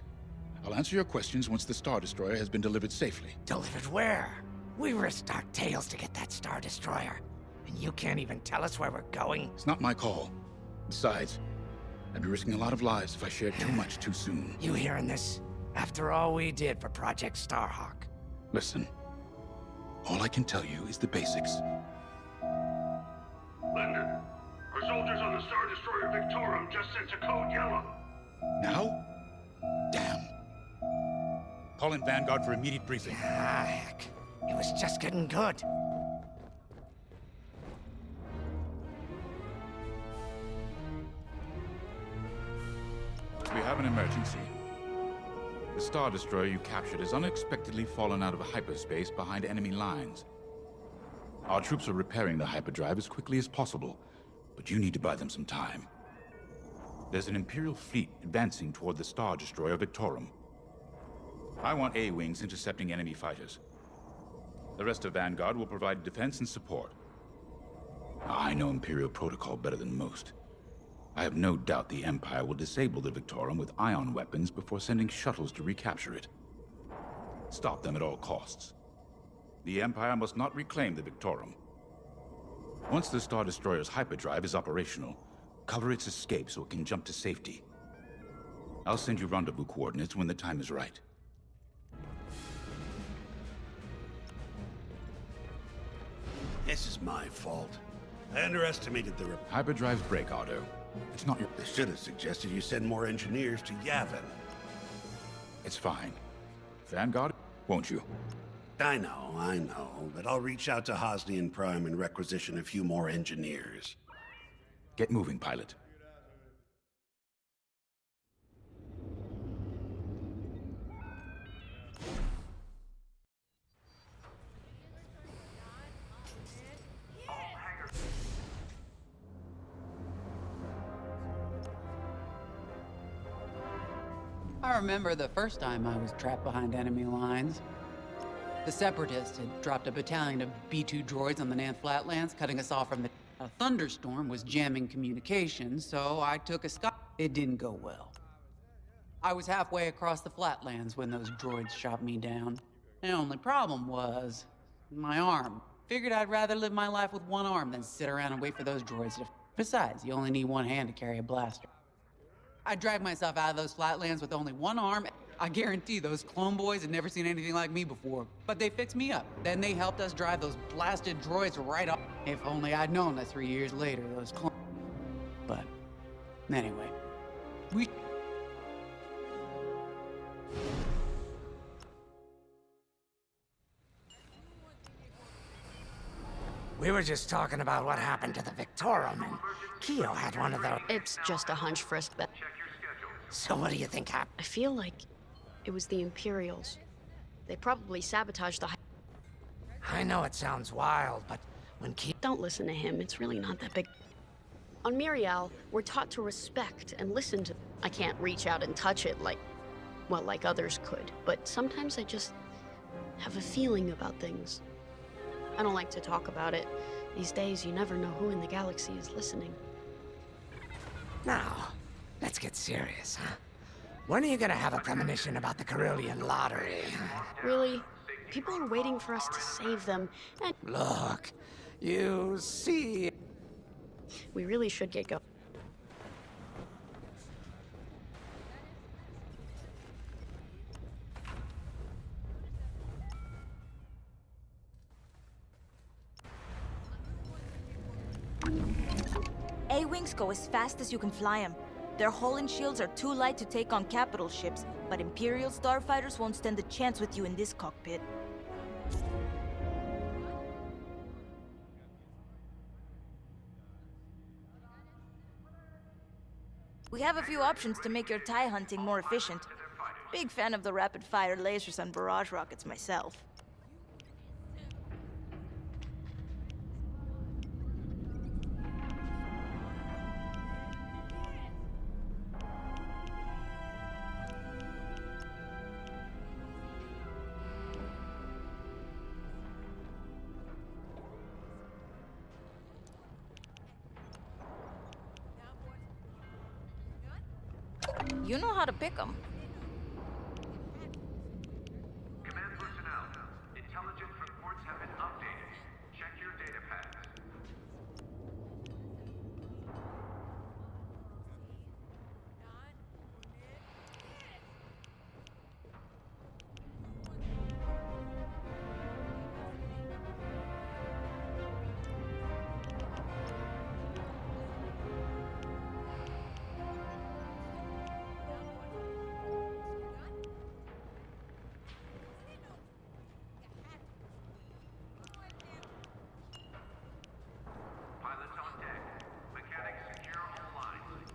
I'll answer your questions once the Star Destroyer has been delivered safely. Delivered where? We risked our tails to get that Star Destroyer. And you can't even tell us where we're going? It's not my call. Besides, I'd be risking a lot of lives if I shared too much too soon. You hearing this? After all we did for Project Starhawk. Listen, all I can tell you is the basics. Linden, our soldiers on the Star Destroyer Victorum just sent a code yellow. Now? Damn. Call in Vanguard for immediate briefing. Ah, heck. It was just getting good. We have an emergency. The Star Destroyer you captured has unexpectedly fallen out of hyperspace behind enemy lines. Our troops are repairing the hyperdrive as quickly as possible, but you need to buy them some time. There's an Imperial fleet advancing toward the Star Destroyer Victorum. I want A-wings intercepting enemy fighters. The rest of Vanguard will provide defense and support. I know Imperial protocol better than most. I have no doubt the Empire will disable the Victorum with ion weapons before sending shuttles to recapture it. Stop them at all costs. The Empire must not reclaim the Victorum. Once the Star Destroyer's hyperdrive is operational, cover its escape so it can jump to safety. I'll send you rendezvous coordinates when the time is right. This is my fault. I underestimated the... Hyperdrives break, Otto. It's not your... They should have suggested you send more engineers to Yavin. It's fine. Vanguard, won't you? I know, but I'll reach out to Hosnian Prime and requisition a few more engineers. Get moving, pilot. I remember the first time I was trapped behind enemy lines. The Separatists had dropped a battalion of B-2 droids on the Nanth Flatlands, cutting us off from the... A thunderstorm was jamming communications, so I took a sky... It didn't go well. I was halfway across the Flatlands when those droids shot me down. The only problem was... my arm. Figured I'd rather live my life with one arm than sit around and wait for those droids to... Besides, you only need one hand to carry a blaster. I dragged myself out of those Flatlands with only one arm. I guarantee those clone boys had never seen anything like me before. But they fixed me up. Then they helped us drive those blasted droids right off. If only I'd known that 3 years later, those clones... But, anyway. We were just talking about what happened to the Victorum, and Keo had one of those. It's just a hunch, Frisk, but... Check your schedules. So what do you think happened? I feel like it was the Imperials. They probably sabotaged the I know it sounds wild, but when Don't listen to him, it's really not that big. On Miriel, we're taught to respect and listen to... I can't reach out and touch it like others could, but sometimes I just have a feeling about things. I don't like to talk about it. These days, you never know who in the galaxy is listening. Now, let's get serious, huh? When are you gonna have a premonition about the Carillion lottery? Really? People are waiting for us to save them, and... Look, you see... We really should get going. A-Wings go as fast as you can fly them. Their hull and shields are too light to take on capital ships, but Imperial starfighters won't stand a chance with you in this cockpit. We have a few options to make your TIE hunting more efficient. Big fan of the rapid-fire lasers and barrage rockets myself. You know how to pick them. Command personnel, intelligence reports have been updated. Check your data pads. Pilots on deck. Mechanics secure all lines.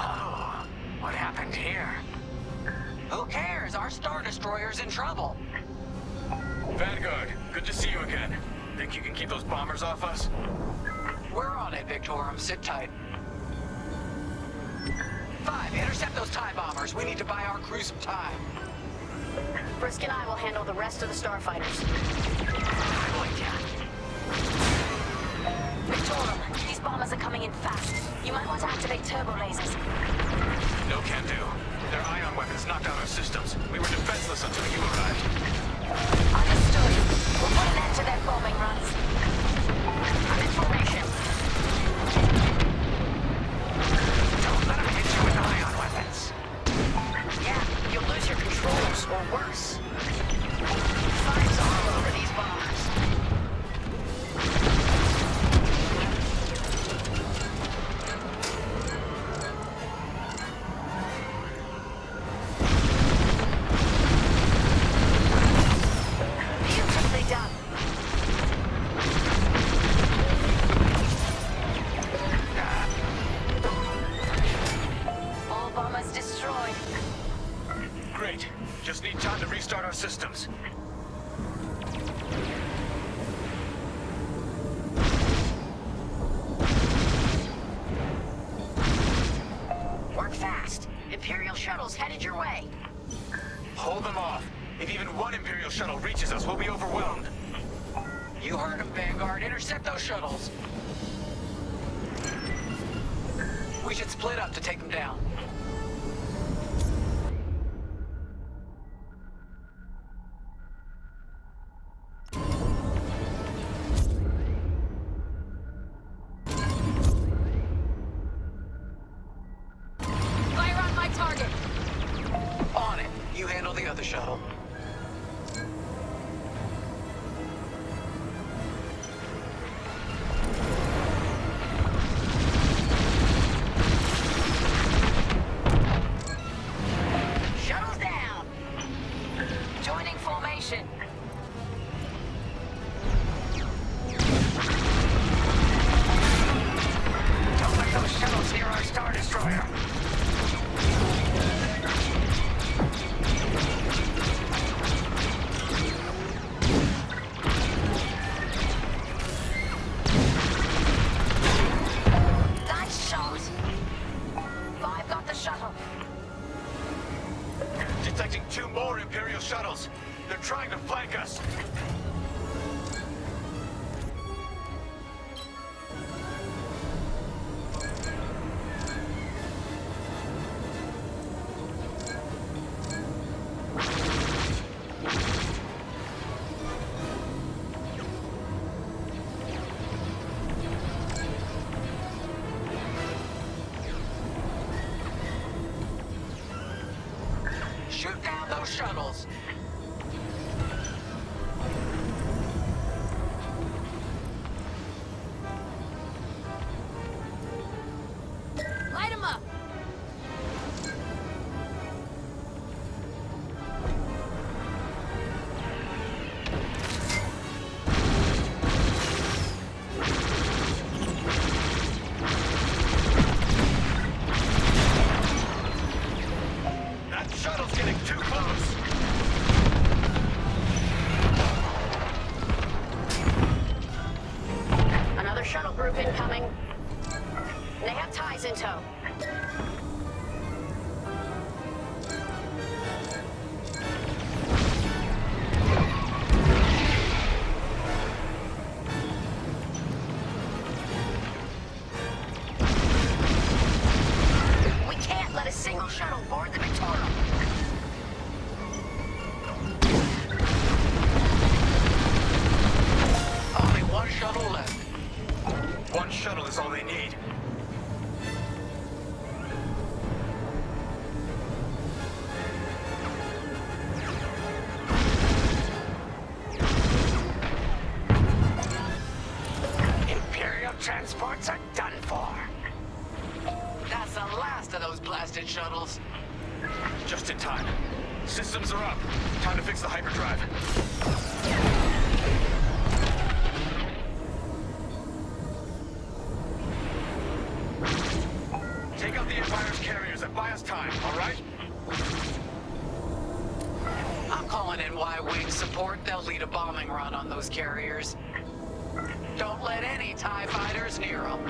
Oh, what happened here? Who cares? Our Star Destroyer's in trouble. Vanguard, good to see you again. Think you can keep those bombers off us? We're on it, Victorum. Sit tight. 5, intercept those TIE bombers. We need to buy our crew some time. Frisk and I will handle the rest of the starfighters. I'm with ya. Victorum, these bombers are coming in fast. You might want to activate turbo lasers. No can do. Their ion weapons knocked out our systems. We were defenseless until you arrived. Understood. We'll put an end to their bombing runs. I'm in formation. Don't let them hit you with ion weapons. Yeah, you'll lose your controls, or worse. Fire's all over these bombers. Beautifully done. All bombers destroyed. Great. Just need time to restart our systems. Work fast. Imperial shuttle's headed your way. Hold them off. If even one Imperial shuttle reaches us, we'll be overwhelmed. You heard them, Vanguard. Intercept those shuttles. We should split up to take them down. the shuttle. Shuttle's down. Joining formation. Don't let those shuttles near our Star Destroyer. Nice shot. 5 got the shuttle. Detecting 2 more Imperial shuttles. They're trying to flank us. Shoot down those shuttles. Light him up! That shuttle's getting too close. Another shuttle group incoming. They have ties in tow. We can't let a single shuttle board the Victoria. Only one shuttle left. One shuttle is all they need. Imperial transports are done for. That's the last of those blasted shuttles. Just in time. Systems are up. Time to fix the hyperdrive. Take out the Empire's carriers and buy us time, all right? I'm calling in Y-Wing support. They'll lead a bombing run on those carriers. Don't let any TIE fighters near them.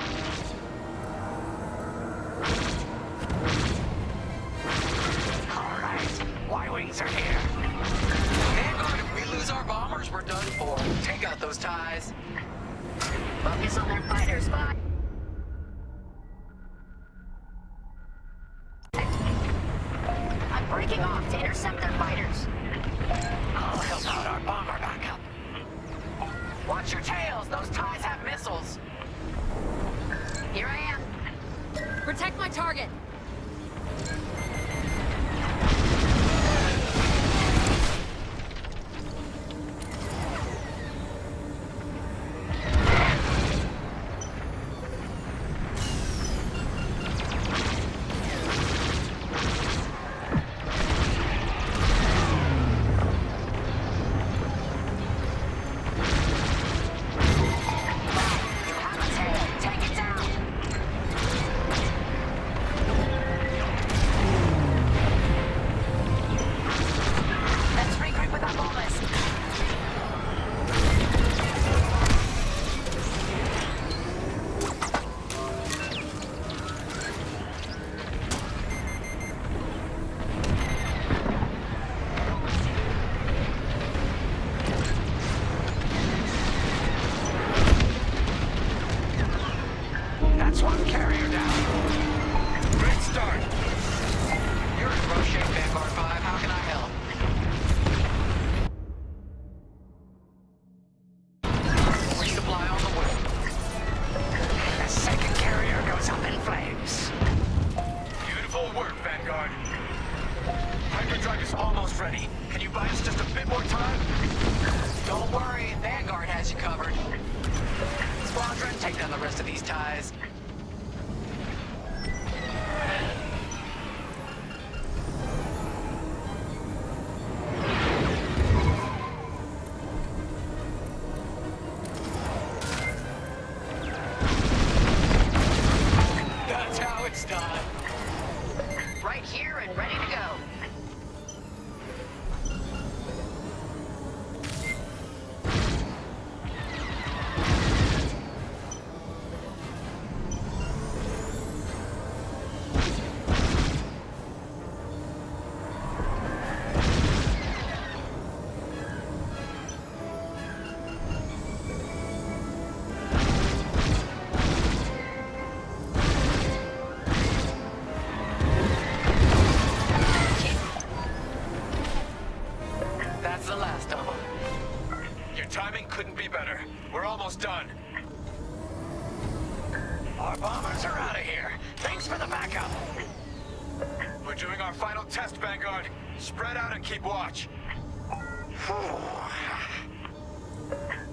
All right, Y-Wings are here. Vanguard, if we lose our bombers, we're done for. Take out those TIEs. Focus on their fighters, bye. I'm breaking off to intercept their fighters. I'll help out our bomber backup. Watch your tails. Those TIEs have missiles. Here I am. Protect my target! That's one carrier down. Great start. You're in rough shape, Vanguard 5. How can I help? Resupply on the way. The second carrier goes up in flames. Beautiful work, Vanguard. Hyperdrive is almost ready. you buy us just a bit more time? Don't worry, Vanguard has you covered. Squadron, take down the rest of these ties. That's how it's done. Right here and ready to go. That's the last of them. Your timing couldn't be better. We're almost done. Our bombers are out of here. Thanks for the backup. We're doing our final test, Vanguard. Spread out and keep watch.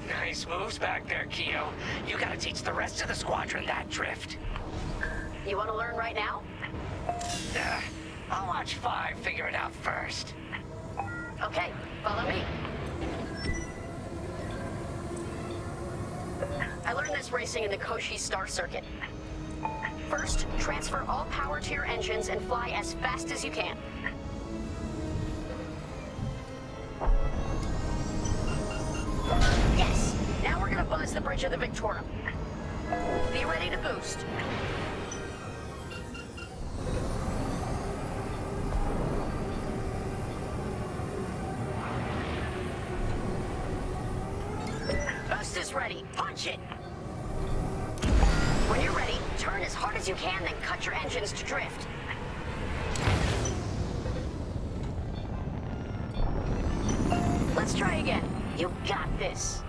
Nice moves back there, Keo. You gotta teach the rest of the squadron that drift. You want to learn right now? I'll watch 5 figure it out first. Okay, follow me. I learned this racing in the Koshi Star Circuit. First, transfer all power to your engines and fly as fast as you can. Yes! Now we're gonna buzz the bridge of the Victorum. Be ready to boost. Boost is ready. Punch it! When you're ready, turn as hard as you can, then cut your engines to drift. Let's try again. You got this.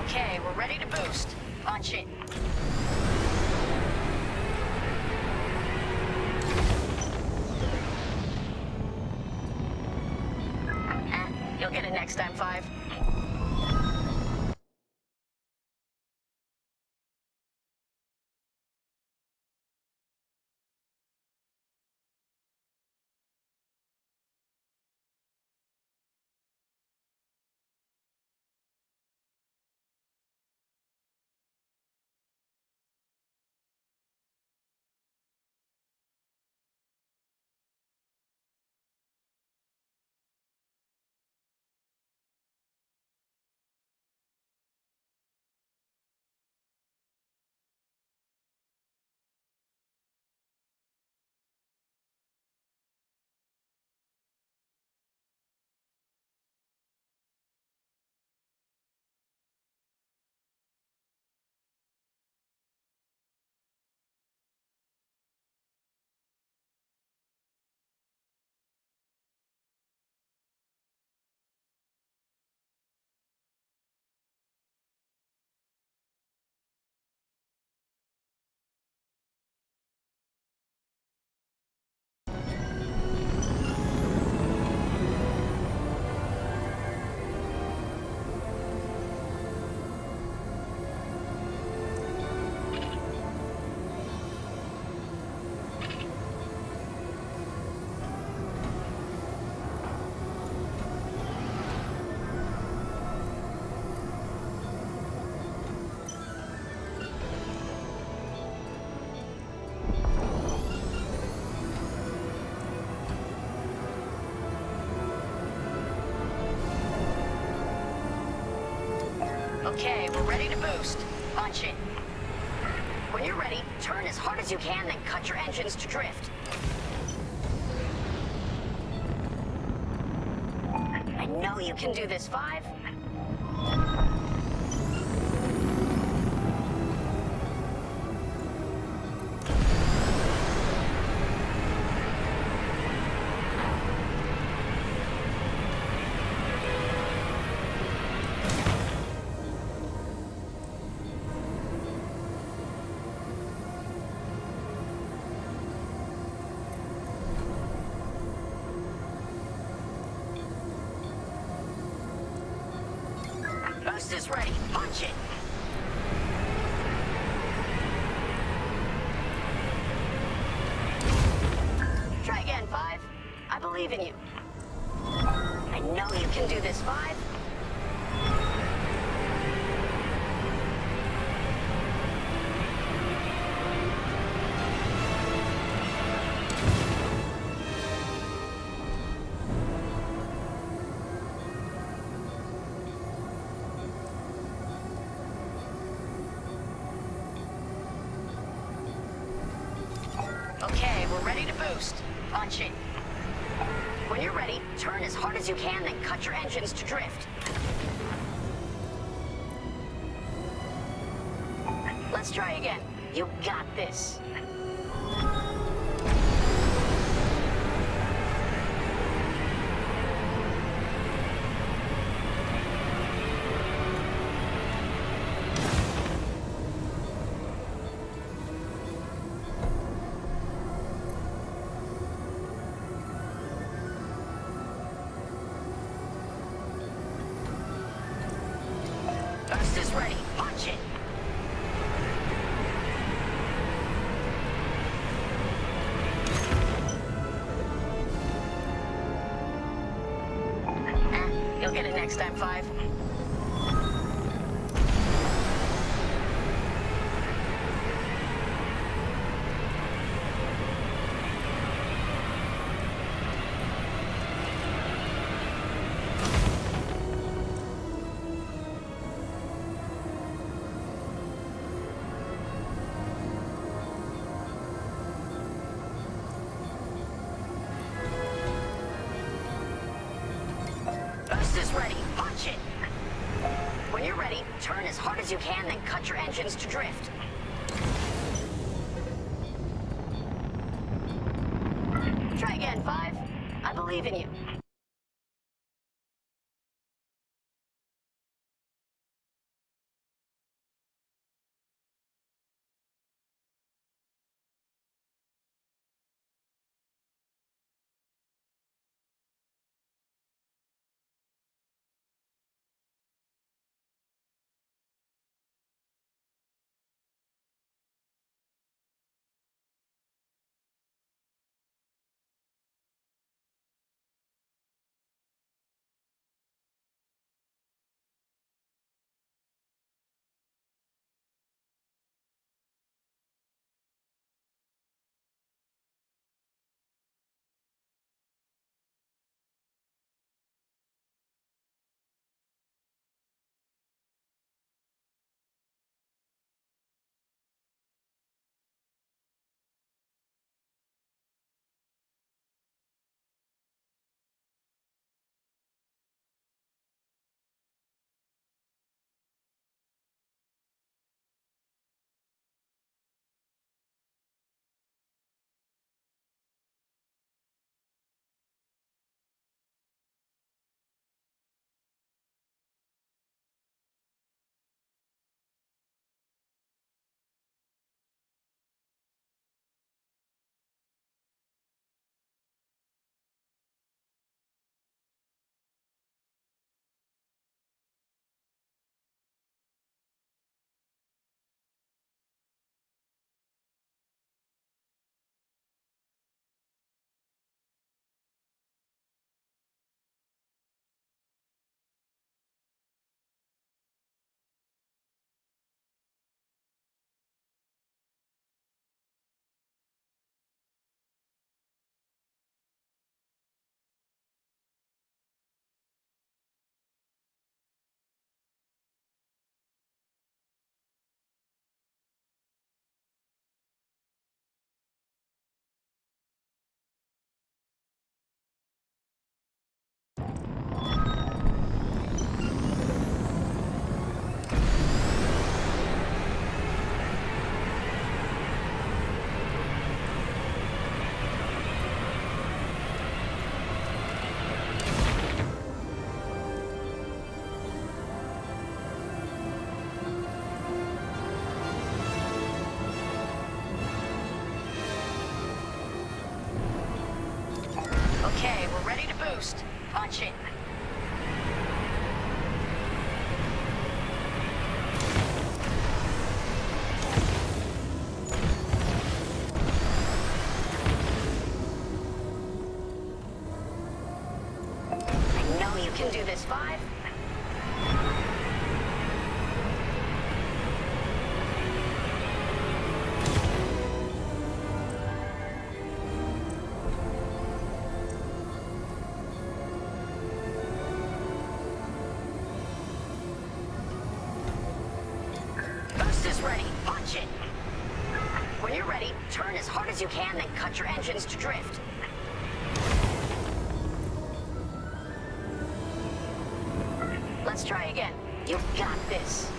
Okay, we're ready to boost. Punch it. You'll get it next time, 5. Okay, we're ready to boost. Punch it. When you're ready, turn as hard as you can, then cut your engines to drift. I know you can do this, 5. Boost is ready. Punch it. Try again, 5. I believe in you. I know you can do this, 5. Okay, we're ready to boost. Punch it. When you're ready, turn as hard as you can, then cut your engines to drift. Let's try again. You got this. Boost is ready. Punch it. You'll get it next time, 5. Boost is ready. Punch it. When you're ready, turn as hard as you can, then cut your engines to drift. Try again, 5. I believe in you. Okay, we're ready to boost. Punch it. you can do this, 5. Boost is ready. Punch it. When you're ready, turn as hard as you can, then cut your engines to drift. Let's try again. You've got this.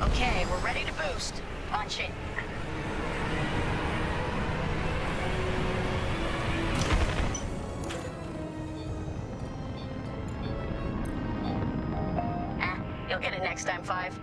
Okay, we're ready to boost. Punch it. You'll get it next time, 5.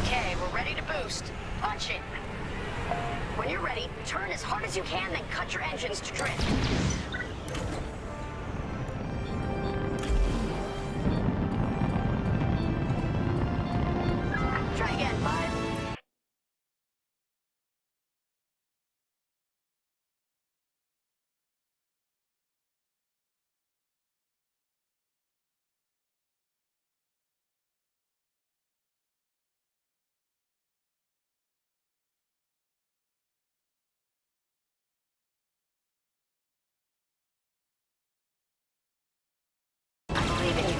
Okay, we're ready to boost. Punch it. When you're ready, turn as hard as you can, then cut your engines to drift. Try again, 5. I believe in you.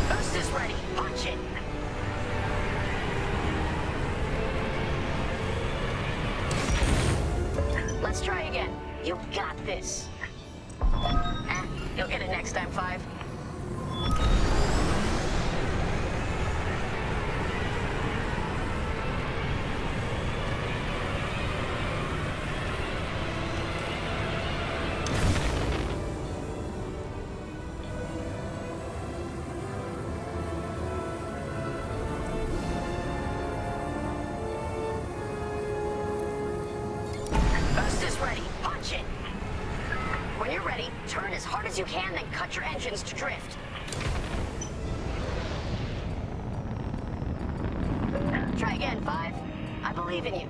Boost is ready. Punch it. Let's try again. You've got this. You'll get it next time, 5. Boost is ready. Punch it. When you're ready, turn as hard as you can, then cut your engines to drift. Try again, 5. I believe in you.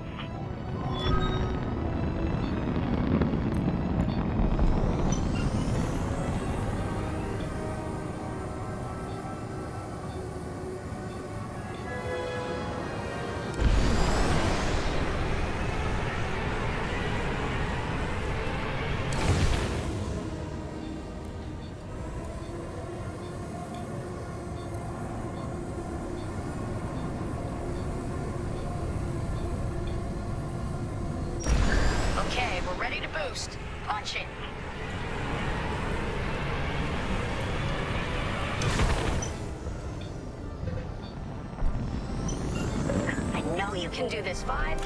Okay, we're ready to boost. Punch it. I know you can do this, 5.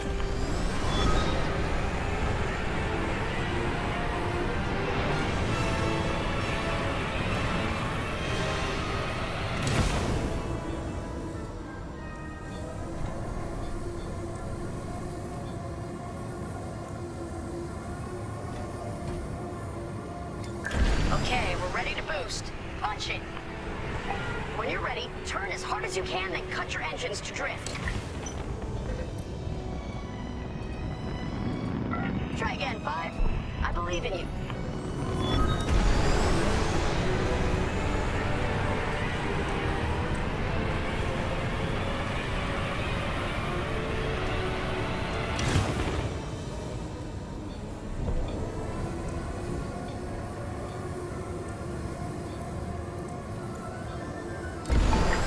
Okay, we're ready to boost. Punch it. When you're ready, turn as hard as you can, then cut your engines to drift. Try again, 5. I believe in you.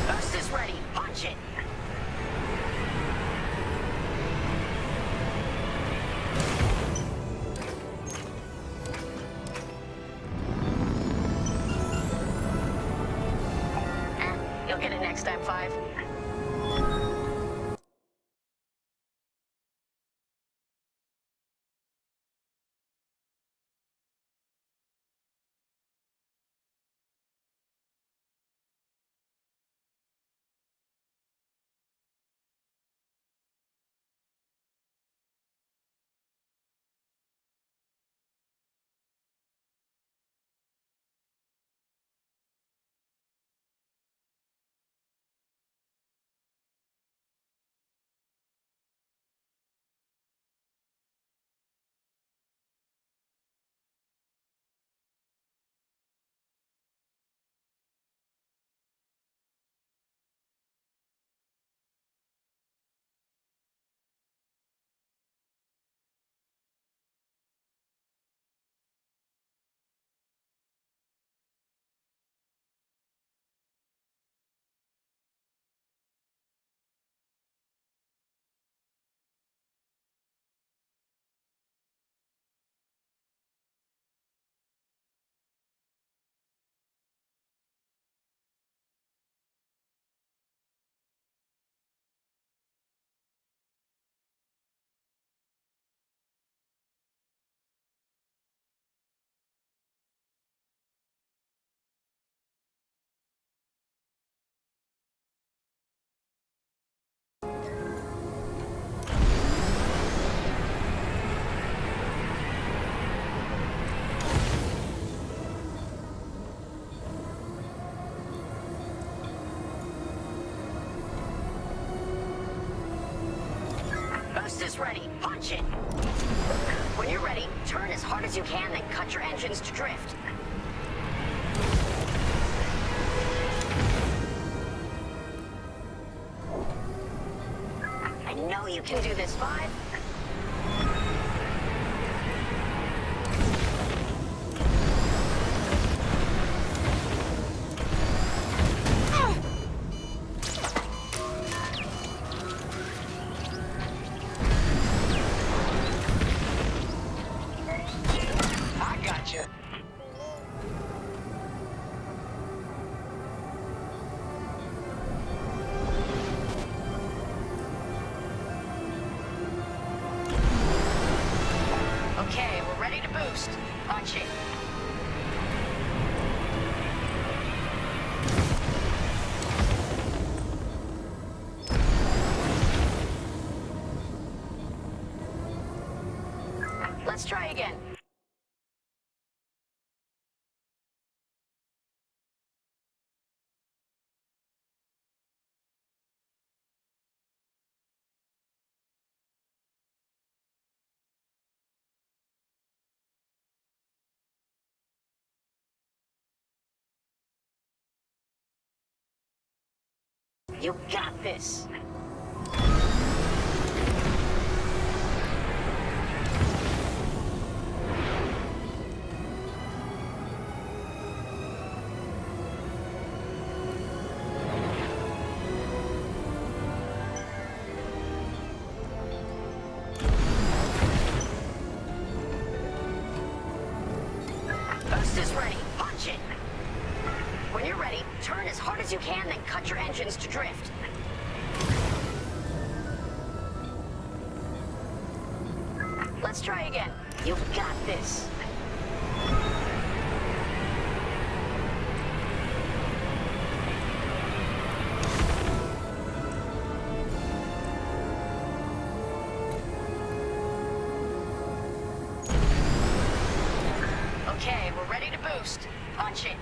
Boost is ready. Punch it. You'll get it next time, 5. Boost is ready. Punch it. When you're ready, turn as hard as you can, then cut your engines to drift. I know you can do this, 5. I gotcha. Okay, we're ready to boost. Punch it. Let's try again. You got this. Boost is ready. Punch it. When you're ready, turn as hard as you can, then cut your engines to drift. Let's try again. You've got this. Okay, we're ready to boost. Punch it.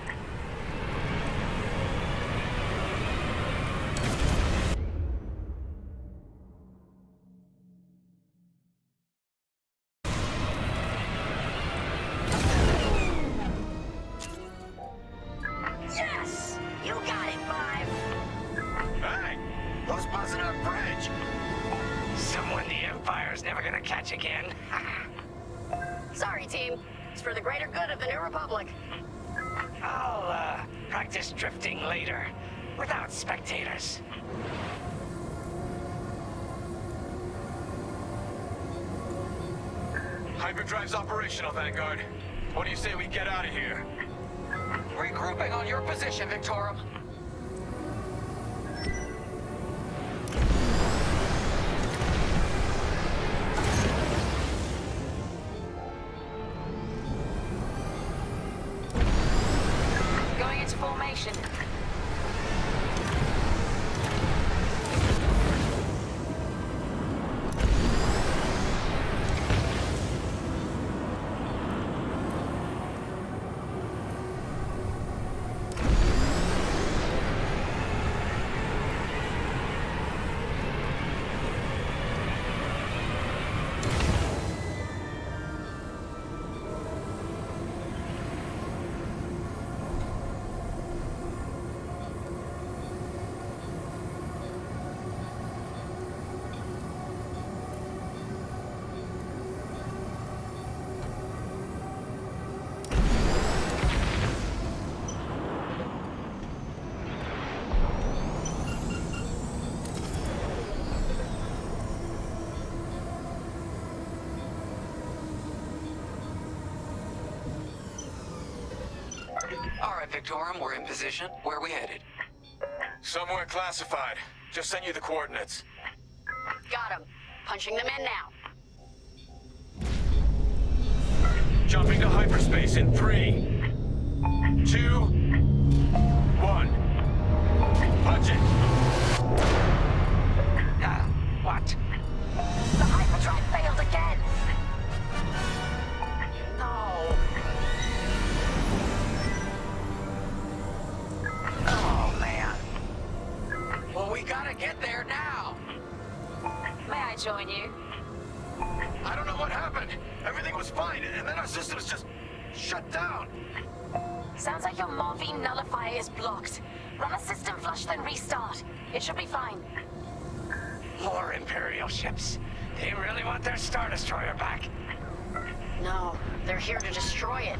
Yes! You got it, Five! Hey! Who's buzzing our bridge? Someone the Empire's never gonna catch again. Sorry, team. It's for the greater good of the New Republic. I'll, practice drifting later, without spectators. Hyperdrive's operational, Vanguard. What do you say we get out of here? Regrouping on your position, Victorum. Going into formation. All right, Victorum, we're in position. Where are we headed? Somewhere classified. Just send you the coordinates. Got him. Punching them in now. Jumping to hyperspace in 3, 2, 1. Punch it! What? The hyperdrive failed again! No! Oh, man. Well, we gotta get there now. May I join you? I don't know what happened. Everything was fine, and then our systems just shut down. Sounds like your morphine nullifier is blocked. Run a system flush, then restart. It should be fine. More Imperial ships. They really want their Star Destroyer back. No, they're here to destroy it.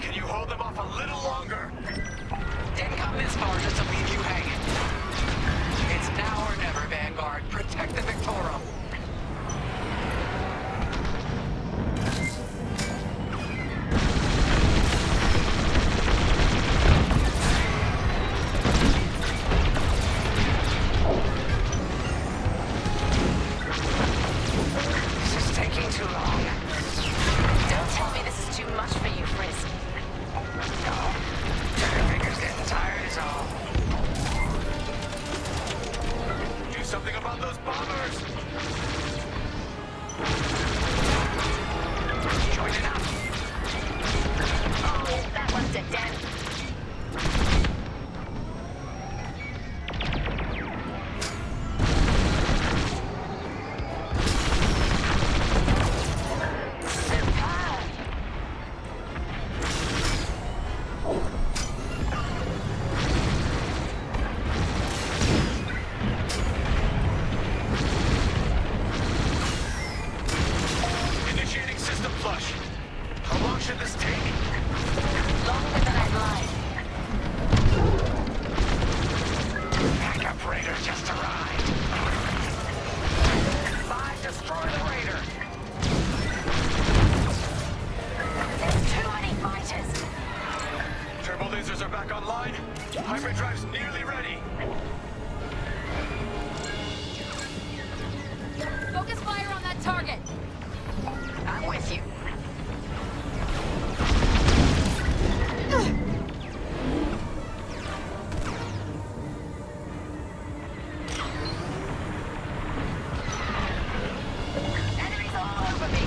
Can you hold them off a little longer? Didn't come this far just to leave you hanging. It's now or never, Vanguard. Protect the Victorum. This is taking too long. Don't tell me this is too much for you, Frisk. No. Your fingers getting tired is all. Do something about those bombers! Join it up. Oh, that left it dead. Superb! Initiating system flush. How long should this take? Longer than I'd like. Backup Raider just arrived. Five, destroy the Raider. There's too many fighters. Turbo lasers are back online. Hyperdrive's nearly ready. Focus fire on that target. I'm with you. Enemies all over me.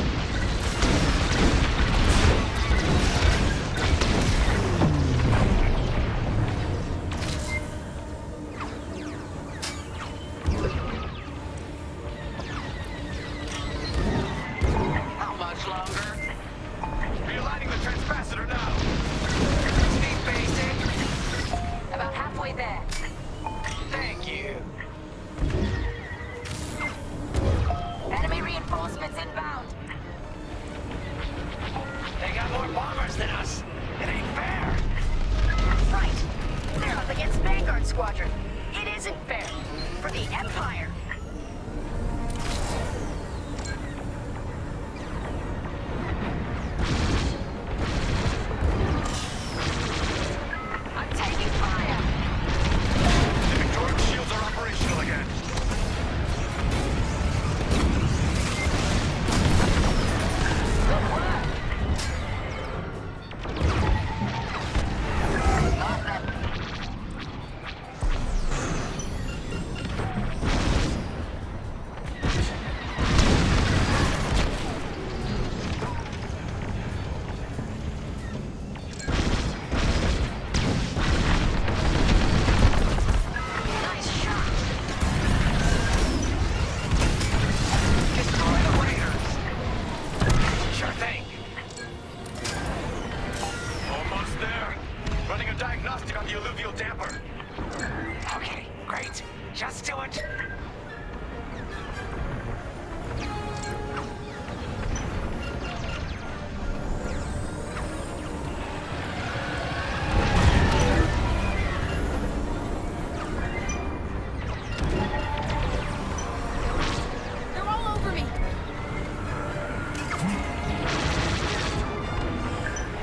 bombers than us. It ain't fair. Right. They're up against Vanguard Squadron. It isn't fair. For the Empire. I'm taking fire. The Victorian shields are operational again. Good work. Love them. Nice shot. Destroy the raiders. Sure thing. Almost there. Running a diagnostic on the alluvial damper. Okay, great. Just do it. They're all over me.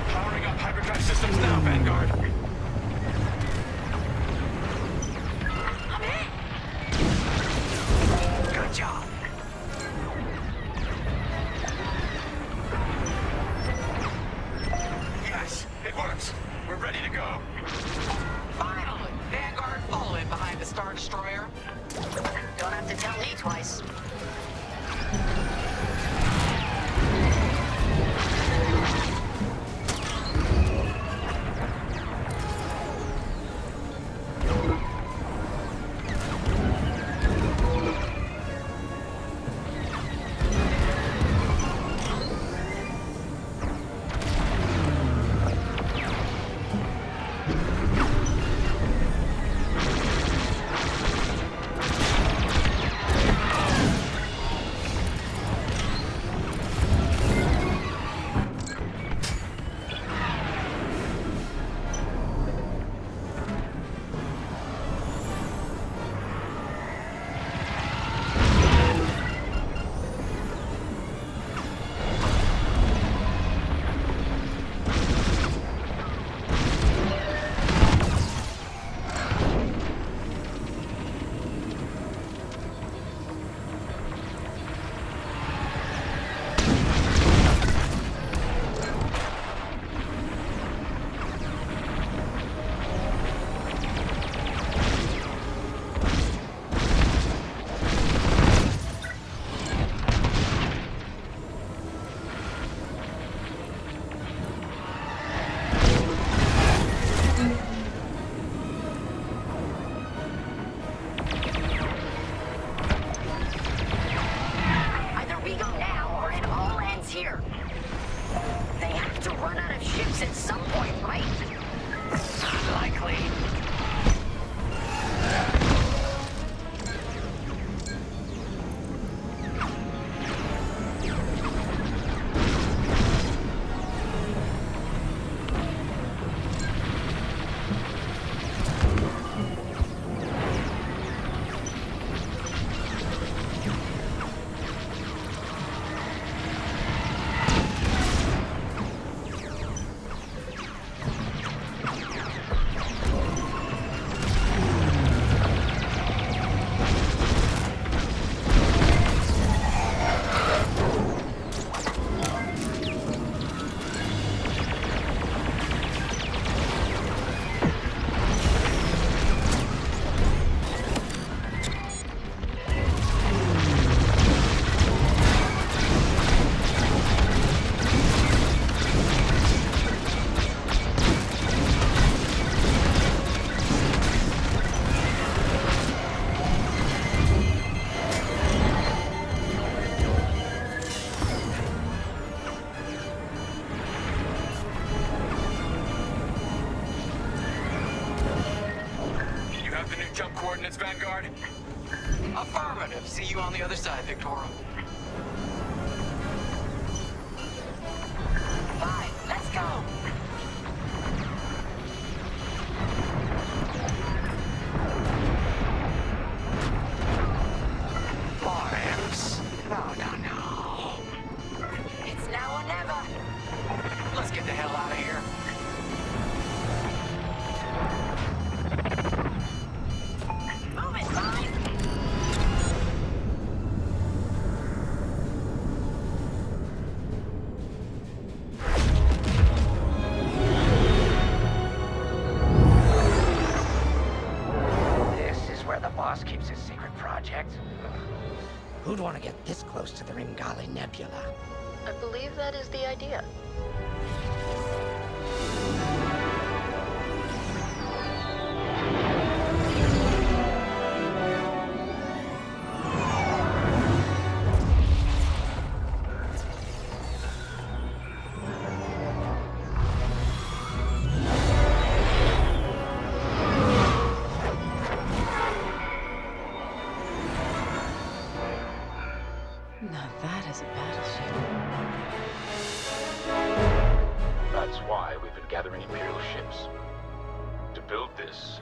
Powering up hyperdrive systems now, Vanguard. I'm hit. Good job. Yes, it works. We're ready to go. Finally! Vanguard fall in behind the Star Destroyer. Don't have to tell me twice. Either we go now or it all ends here. They have to run out of ships at some point, right? Likely. Jump coordinates, Vanguard? Affirmative. See you on the other side, Victoria. Fine, let's go. Who'd want to get this close to the Ringali Nebula? I believe that is the idea. Now that is a battleship. That's why we've been gathering Imperial ships. To build this.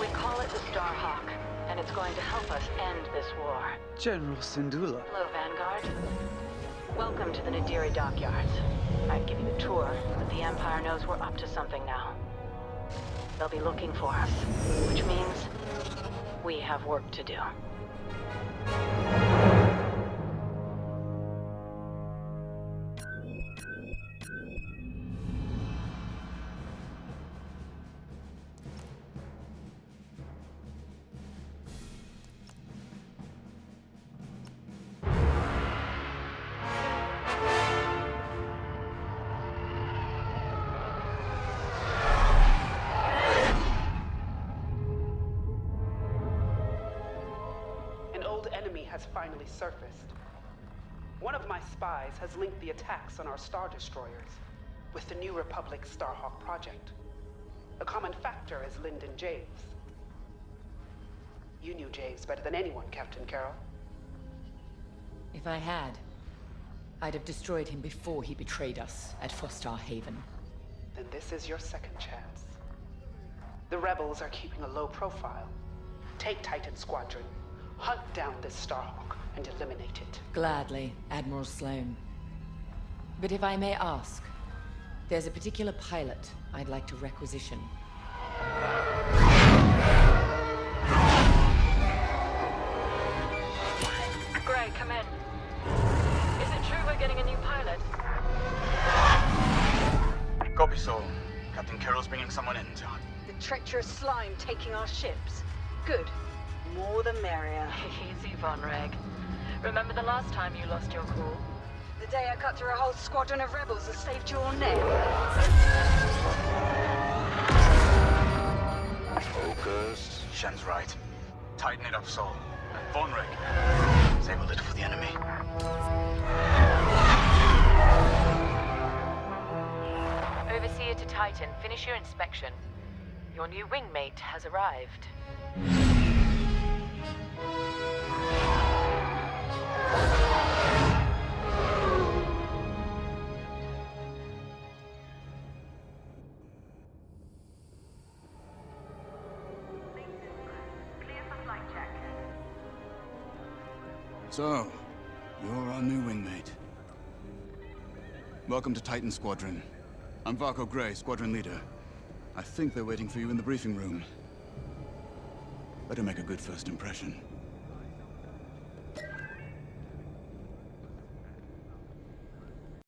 We call it the Starhawk, and it's going to help us end this war. General Syndulla. Hello, Vanguard. Welcome to the Nadiri dockyards. I'd give you a tour, but the Empire knows we're up to something now. They'll be looking for us, which means we have work to do. Has finally surfaced. One of my spies has linked the attacks on our Star Destroyers with the New Republic Starhawk project. A common factor is Lyndon Javes. You knew Javes better than anyone, Captain Carroll. If I had, I'd have destroyed him before he betrayed us at Foster Haven. Then this is your second chance. The rebels are keeping a low profile. Take Titan Squadron. Hunt down this Starhawk and eliminate it. Gladly, Admiral Sloane. But if I may ask, there's a particular pilot I'd like to requisition. Gray, come in. Is it true we're getting a new pilot? Copy, Sol. Captain Carroll's bringing someone in, John. The treacherous slime taking our ships. Good. More the merrier. Easy, Von Reg. Remember the last time you lost your cool? The day I cut through a whole squadron of rebels and saved your neck. Focus. Shen's right. Tighten it up, Sol. And Von Reg, save a little for the enemy. Overseer to Titan, finish your inspection. Your new wingmate has arrived. So, you're our new wingmate. Welcome to Titan Squadron. I'm Varco Gray, Squadron Leader. I think they're waiting for you in the briefing room. Better make a good first impression.